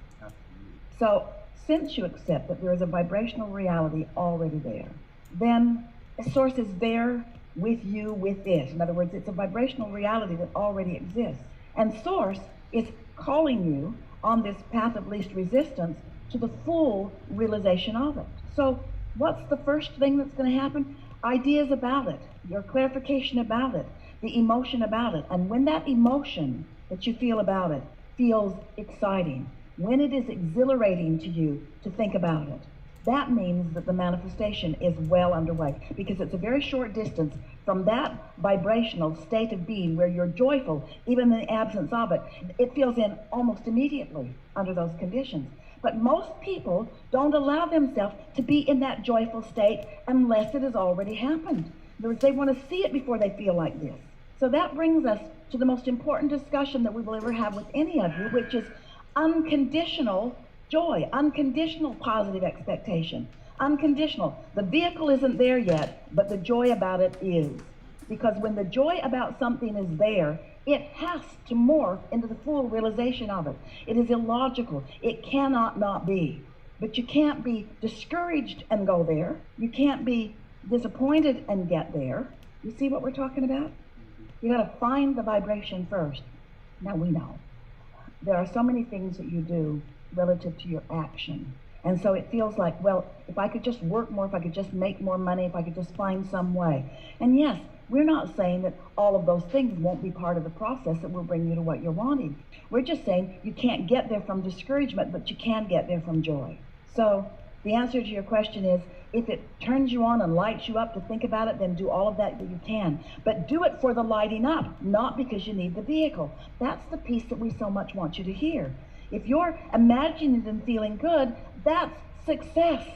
So, since you accept that there is a vibrational reality already there, then a source is there with you with this. In other words, it's a vibrational reality that already exists. And source is calling you on this path of least resistance to the full realization of it. So what's the first thing that's going to happen? Ideas about it, your clarification about it, the emotion about it. And when that emotion that you feel about it feels exciting, when it is exhilarating to you to think about it, that means that the manifestation is well underway, because it's a very short distance from that vibrational state of being where you're joyful, even in the absence of it. It feels in almost immediately under those conditions. But most people don't allow themselves to be in that joyful state unless it has already happened. In other words, they want to see it before they feel like this. So that brings us to the most important discussion that we will ever have with any of you, which is unconditional joy, unconditional positive expectation, unconditional. The vehicle isn't there yet, but the joy about it is. Because when the joy about something is there, it has to morph into the full realization of it. It is illogical. It cannot not be. But you can't be discouraged and go there. You can't be disappointed and get there. You see what we're talking about? You got to find the vibration first. Now we know there are so many things that you do relative to your action. And so it feels like, well, if I could just work more, if I could just make more money, if I could just find some way. And yes, we're not saying that all of those things won't be part of the process that will bring you to what you're wanting. We're just saying you can't get there from discouragement, but you can get there from joy. So the answer to your question is, if it turns you on and lights you up to think about it, then do all of that you can. But do it for the lighting up, not because you need the vehicle. That's the piece that we so much want you to hear. If you're imagining and feeling good, that's success.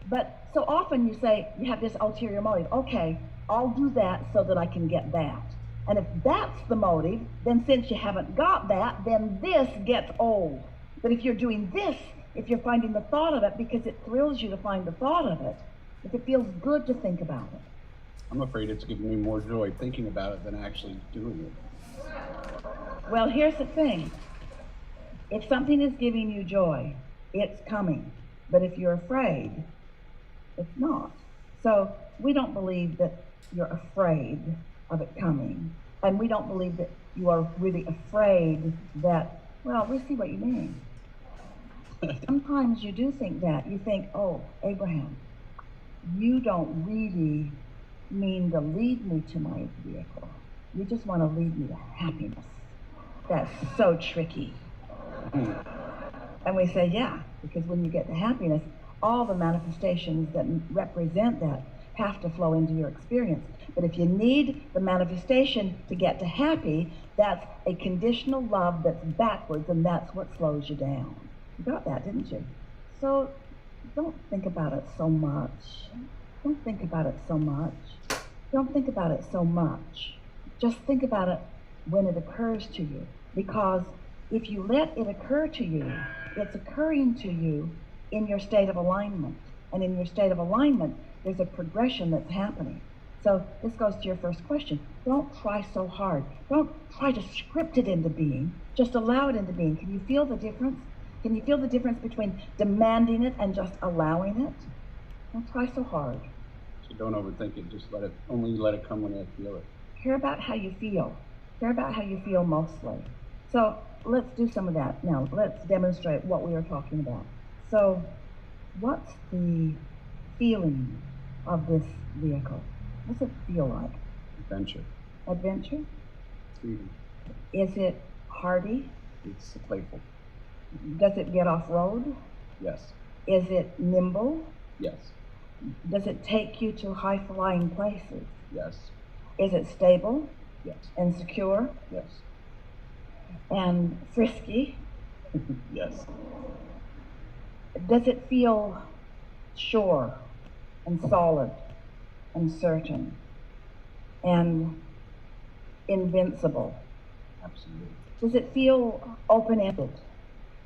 But so often you say, you have this ulterior motive. Okay, I'll do that so that I can get that. And if that's the motive, then since you haven't got that, then this gets old. But if you're doing this, if you're finding the thought of it because it thrills you to find the thought of it, if it feels good to think about it. I'm afraid it's giving me more joy thinking about it than actually doing it. Well, here's the thing. If something is giving you joy, it's coming. But if you're afraid, it's not. So we don't believe that you're afraid of it coming. And we don't believe that you are really afraid that, well, we see what you mean. Sometimes you do think that. You think, oh, Abraham, you don't really mean to lead me to my vehicle. You just want to lead me to happiness. That's so tricky. And we say, yeah, because when you get to happiness, all the manifestations that represent that have to flow into your experience. But if you need the manifestation to get to happy, that's a conditional love that's backwards, and that's what slows you down. You got that, didn't you? So don't think about it so much. Don't think about it so much. Don't think about it so much. Just think about it when it occurs to you. Because if you let it occur to you, it's occurring to you in your state of alignment. And in your state of alignment, there's a progression that's happening. So this goes to your first question. Don't try so hard. Don't try to script it into being. Just allow it into being. Can you feel the difference? Can you feel the difference between demanding it and just allowing it? Don't try so hard. So don't overthink it. Just only let it come when you feel it. Care about how you feel. Care about how you feel mostly. So let's do some of that. Now, let's demonstrate what we are talking about. So what's the feeling of this vehicle? What's it feel like? Adventure. Adventure? Freedom. Is it hardy? It's playful. Does it get off-road? Yes. Is it nimble? Yes. Does it take you to high-flying places? Yes. Is it stable Yes. and secure Yes. and frisky? Yes. Does it feel sure and solid and certain and invincible? Absolutely. Does it feel open-ended?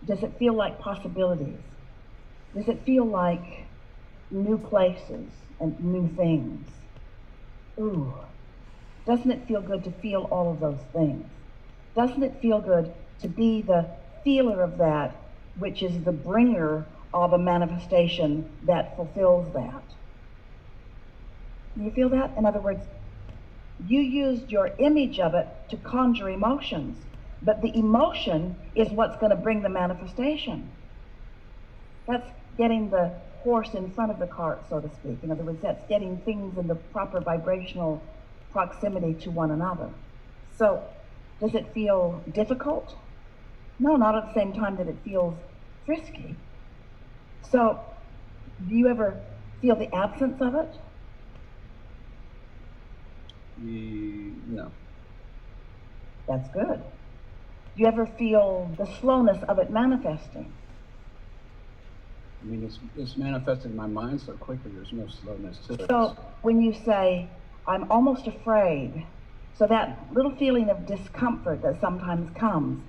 Does it feel like possibilities? Does it feel like new places and new things? Ooh, doesn't it feel good to feel all of those things? Doesn't it feel good to be the feeler of that, which is the bringer of a manifestation that fulfills that? You feel that? In other words, you used your image of it to conjure emotions, but the emotion is what's going to bring the manifestation. That's getting the horse in front of the cart, so to speak. In other words, that's getting things in the proper vibrational proximity to one another. So, does it feel difficult? No, not at the same time that it feels frisky. So, do you ever feel the absence of it? No. That's good. Do you ever feel the slowness of it manifesting? I mean, it's manifested in my mind so quickly, there's no slowness to it. So when you say, I'm almost afraid, so that little feeling of discomfort that sometimes comes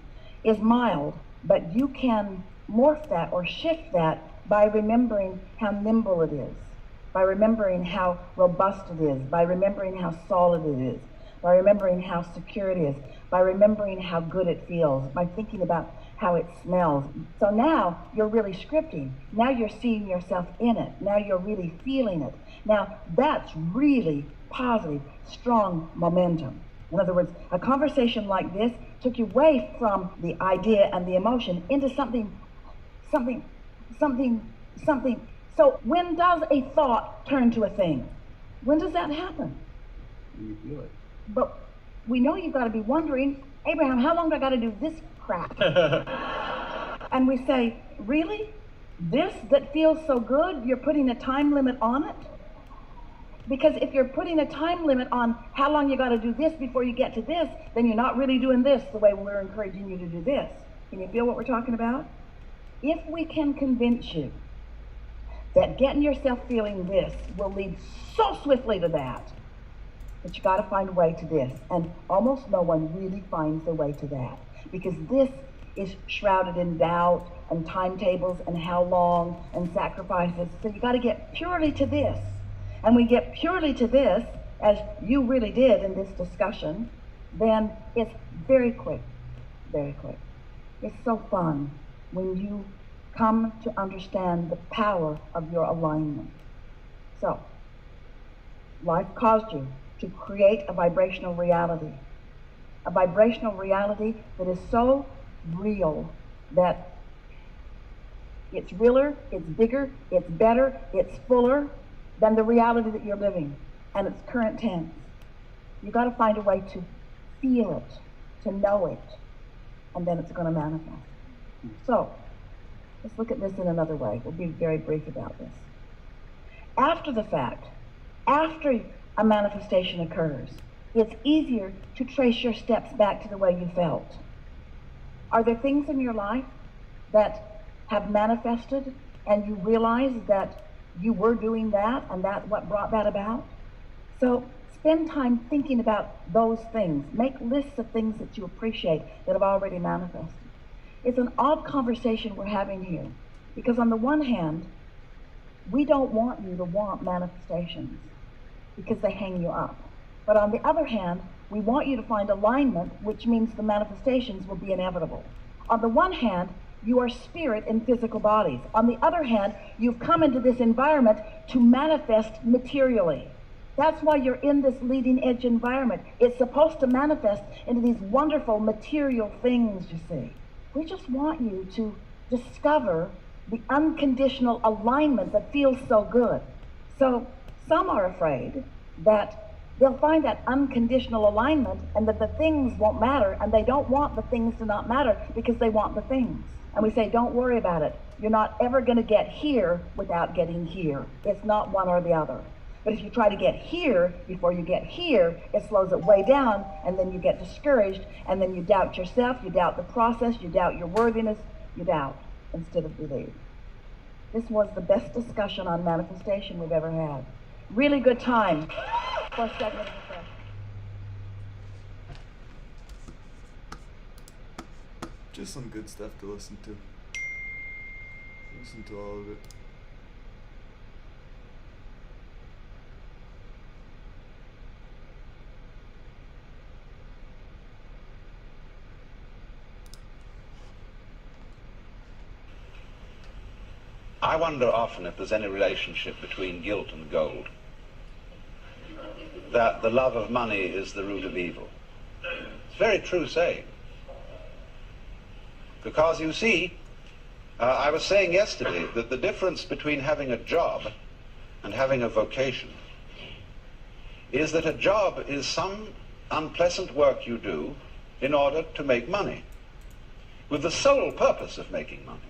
is mild, but you can morph that or shift that by remembering how nimble it is, by remembering how robust it is, by remembering how solid it is, by remembering how secure it is, by remembering how good it feels, by thinking about how it smells. So now you're really scripting. Now you're seeing yourself in it. Now you're really feeling it. Now that's really positive, strong momentum. In other words, a conversation like this took you away from the idea and the emotion into something. So when does a thought turn to a thing? When does that happen? You feel it. But we know you've got to be wondering, Abraham, how long do I got to do this crap? And we say, really? This that feels so good, you're putting a time limit on it? Because if you're putting a time limit on how long you got to do this before you get to this, then you're not really doing this the way we're encouraging you to do this. Can you feel what we're talking about? If we can convince you that getting yourself feeling this will lead so swiftly to that, but you got to find a way to this. And almost no one really finds their way to that, because this is shrouded in doubt and timetables and how long and sacrifices. So you got to get purely to this. And we get purely to this, as you really did in this discussion, then it's very quick, very quick. It's so fun when you come to understand the power of your alignment. So, life caused you to create a vibrational reality that is so real that it's realer, it's bigger, it's better, it's fuller than the reality that you're living, and it's current tense. You got to find a way to feel it, to know it, and then it's going to manifest. So, let's look at this in another way. We'll be very brief about this. After the fact, after a manifestation occurs, it's easier to trace your steps back to the way you felt. Are there things in your life that have manifested and you realize that you were doing that and that's what brought that about? So spend time thinking about those things. Make lists of things that you appreciate that have already manifested. It's an odd conversation we're having here, because on the one hand, we don't want you to want manifestations because they hang you up. But on the other hand, we want you to find alignment, which means the manifestations will be inevitable. On the one hand, you are spirit in physical bodies. On the other hand, you've come into this environment to manifest materially. That's why you're in this leading edge environment. It's supposed to manifest into these wonderful material things, you see. We just want you to discover the unconditional alignment that feels so good. So some are afraid that they'll find that unconditional alignment and that the things won't matter, and they don't want the things to not matter because they want the things. And we say, don't worry about it. You're not ever going to get here without getting here. It's not one or the other. But if you try to get here before you get here, it slows it way down, and then you get discouraged, and then you doubt yourself, you doubt the process, you doubt your worthiness, you doubt instead of believe. This was the best discussion on manifestation we've ever had. Really good time for a segment of the session. Just some good stuff to listen to. Listen to all of it. I wonder often if there's any relationship between guilt and gold. That the love of money is the root of evil. It's a very true saying. Because you see, I was saying yesterday that the difference between having a job and having a vocation is that a job is some unpleasant work you do in order to make money, with the sole purpose of making money.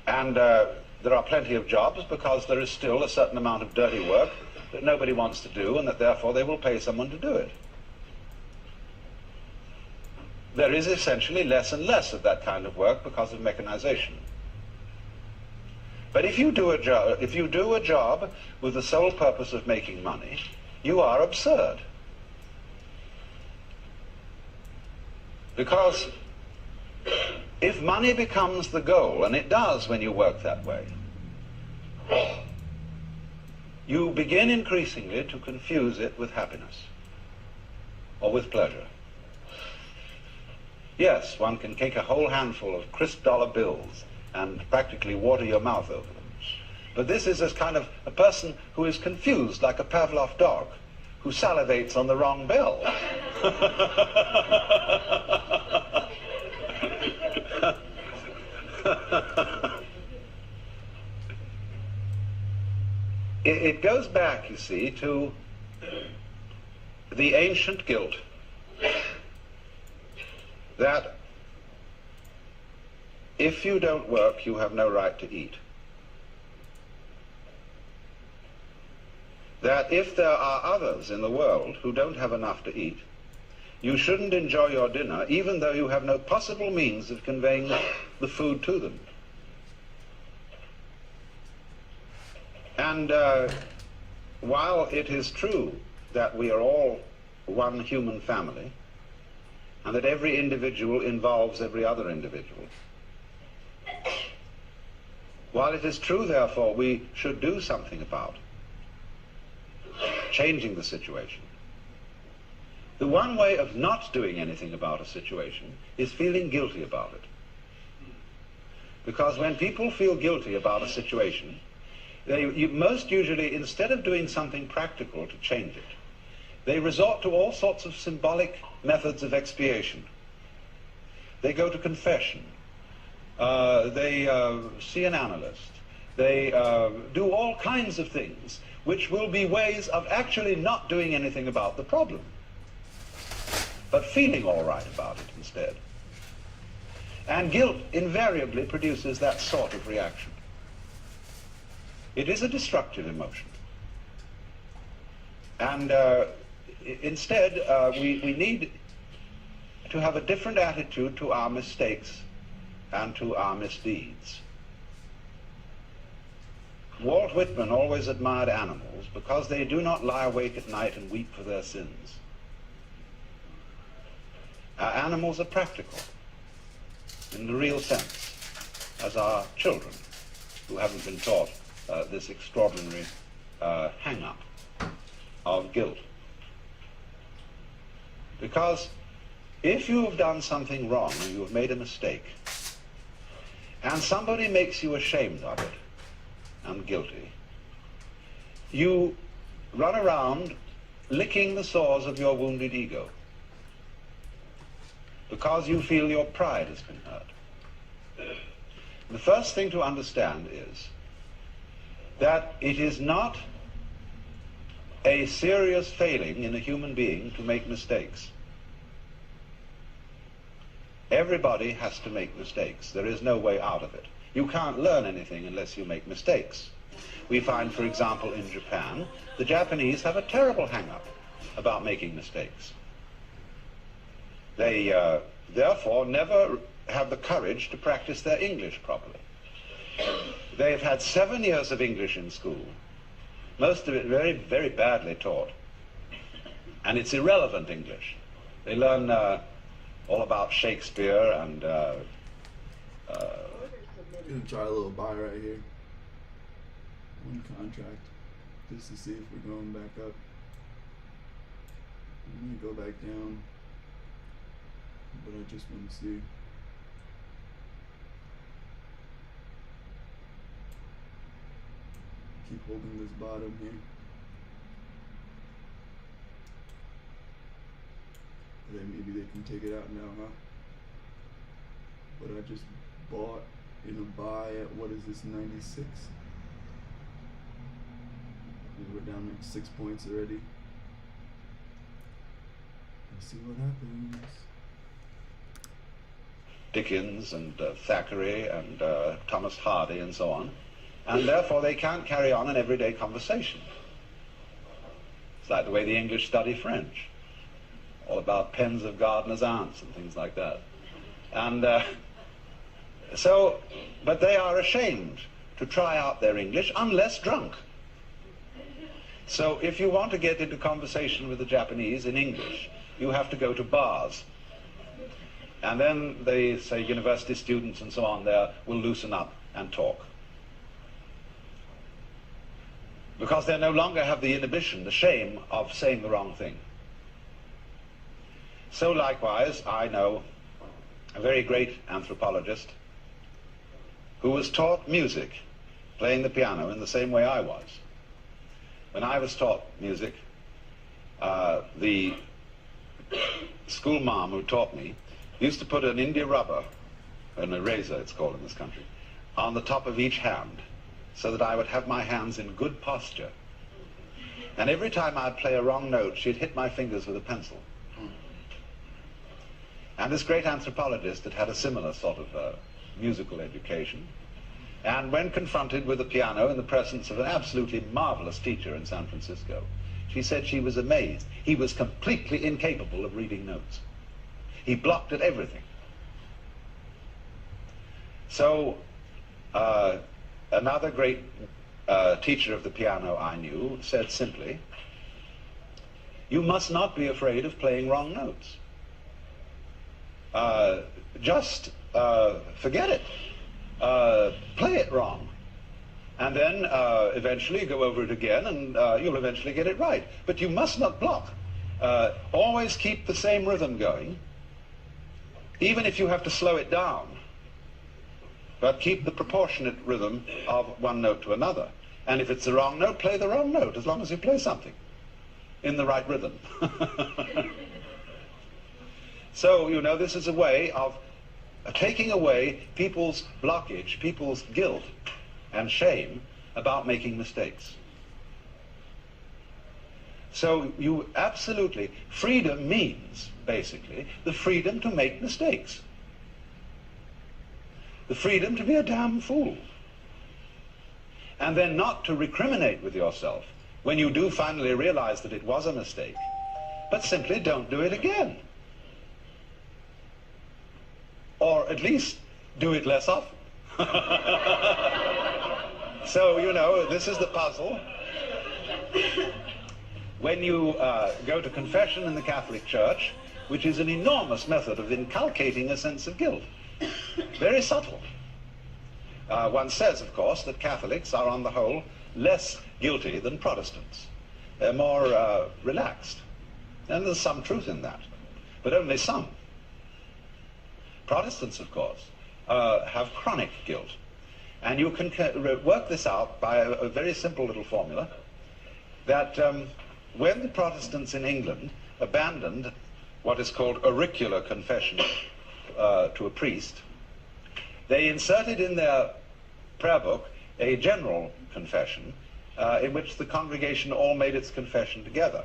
And there are plenty of jobs because there is still a certain amount of dirty work that nobody wants to do, and that therefore they will pay someone to do it. There is essentially less and less of that kind of work because of mechanization. But if you do a job with the sole purpose of making money, you are absurd. Because if money becomes the goal, and it does when you work that way, you begin increasingly to confuse it with happiness or with pleasure. Yes, one can take a whole handful of crisp dollar bills and practically water your mouth over them. But this is as kind of a person who is confused, like a Pavlov dog who salivates on the wrong bill. It goes back, you see, to the ancient guilt that if you don't work, you have no right to eat. That if there are others in the world who don't have enough to eat, you shouldn't enjoy your dinner even though you have no possible means of conveying the food to them. And while it is true that we are all one human family, and that every individual involves every other individual, while it is true, therefore, we should do something about changing the situation, the one way of not doing anything about a situation is feeling guilty about it. Because when people feel guilty about a situation, they most usually, instead of doing something practical to change it, they resort to all sorts of symbolic methods of expiation. They go to confession. They see an analyst. They do all kinds of things which will be ways of actually not doing anything about the problem, but feeling all right about it instead. And guilt invariably produces that sort of reaction. It is a destructive emotion. And instead, we need to have a different attitude to our mistakes and to our misdeeds. Walt Whitman always admired animals because they do not lie awake at night and weep for their sins. Animals are practical in the real sense, as are children who haven't been taught this extraordinary hang-up of guilt. Because if you have done something wrong and you have made a mistake, and somebody makes you ashamed of it and guilty, you run around licking the sores of your wounded ego because you feel your pride has been hurt. The first thing to understand is that it is not a serious failing in a human being to make mistakes. Everybody has to make mistakes. There is no way out of it. You can't learn anything unless you make mistakes. We find, for example, in Japan, the Japanese have a terrible hang-up about making mistakes. They therefore never have the courage to practice their English properly. They've had 7 years of English in school, most of it very, very badly taught. And it's irrelevant English. They learn all about Shakespeare and Gonna try a little buy right here. One contract, just to see if we're going back up. I'm gonna go back down, but I just want to see. Keep holding this bottom here. Then maybe they can take it out now, huh? But I just bought in a buy at, what is this, 96? We're down like 6 points already. Let's see what happens. Dickens and Thackeray and Thomas Hardy and so on. And therefore they can't carry on an everyday conversation. It's like the way the English study French. All about pens of gardeners' aunts and things like that. And but they are ashamed to try out their English unless drunk. So if you want to get into conversation with the Japanese in English, you have to go to bars. And then they say university students and so on there will loosen up and talk. Because they no longer have the inhibition, the shame of saying the wrong thing. So likewise, I know a very great anthropologist who was taught music, playing the piano in the same way I was. When I was taught music, the school mom who taught me used to put an India rubber, an eraser it's called in this country, on the top of each hand so that I would have my hands in good posture. And every time I'd play a wrong note, she'd hit my fingers with a pencil. And this great anthropologist had had a similar sort of musical education. And when confronted with the piano in the presence of an absolutely marvelous teacher in San Francisco, she said she was amazed. He was completely incapable of reading notes. He blocked at everything. So another great teacher of the piano I knew said simply, "You must not be afraid of playing wrong notes. Just forget it. Play it wrong. And then eventually go over it again and you'll eventually get it right. But you must not block. Always keep the same rhythm going, even if you have to slow it down. But keep the proportionate rhythm of one note to another. And if it's the wrong note, play the wrong note, as long as you play something in the right rhythm." So, you know, this is a way of taking away people's blockage, people's guilt and shame about making mistakes. So you absolutely, freedom means, basically, the freedom to make mistakes. The freedom to be a damn fool. And then not to recriminate with yourself when you do finally realize that it was a mistake, but simply don't do it again. Or at least do it less often. So, you know, this is the puzzle. When you go to confession in the Catholic Church, which is an enormous method of inculcating a sense of guilt, very subtle. One says, of course, that Catholics are on the whole less guilty than Protestants. They're more relaxed. And there's some truth in that, but only some. Protestants, of course, have chronic guilt. And you can work this out by a very simple little formula, that when the Protestants in England abandoned what is called auricular confession to a priest, they inserted in their prayer book a general confession in which the congregation all made its confession together.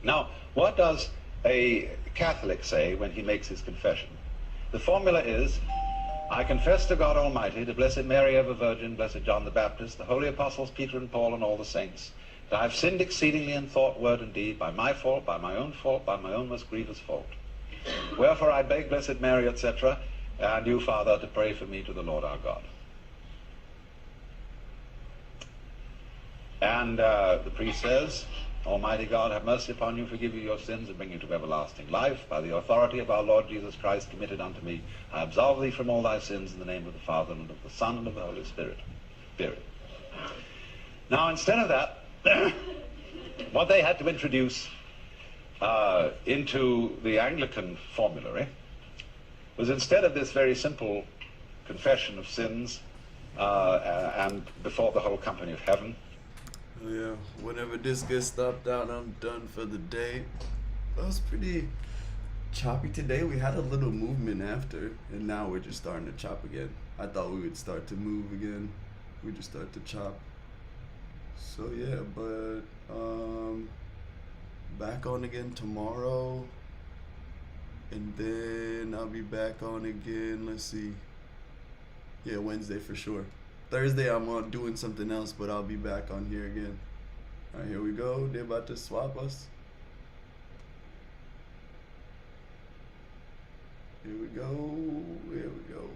Now, what does a Catholic say when he makes his confession? The formula is, I confess to God Almighty, to Blessed Mary, ever Virgin, Blessed John the Baptist, the holy apostles Peter and Paul, and all the saints, that I have sinned exceedingly in thought, word, and deed, by my fault, by my own fault, by my own most grievous fault. Wherefore I beg Blessed Mary, etc., and you, Father, to pray for me to the Lord our God. And the priest says, Almighty God, have mercy upon you, forgive you your sins, and bring you to everlasting life. By the authority of our Lord Jesus Christ committed unto me, I absolve thee from all thy sins in the name of the Father, and of the Son, and of the Holy Spirit. Period. Now, instead of that, what they had to introduce into the Anglican formulary was, instead of this very simple confession of sins and before the whole company of heaven, Oh yeah, whenever this gets stopped out, I'm done for the day. That was pretty choppy today. We had a little movement after, and now we're just starting to chop again. I thought we would start to move again. We just start to chop. So yeah, but back on again tomorrow, and then I'll be back on again. Let's see. Yeah, Wednesday for sure. Thursday I'm doing something else, but I'll be back on here again. All right, here we go. They're about to swap us. Here we go. Here we go.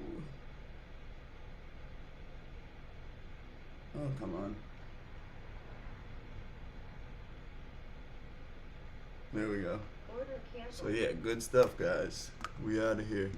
Oh, come on. There we go. So yeah, good stuff, guys. We out of here.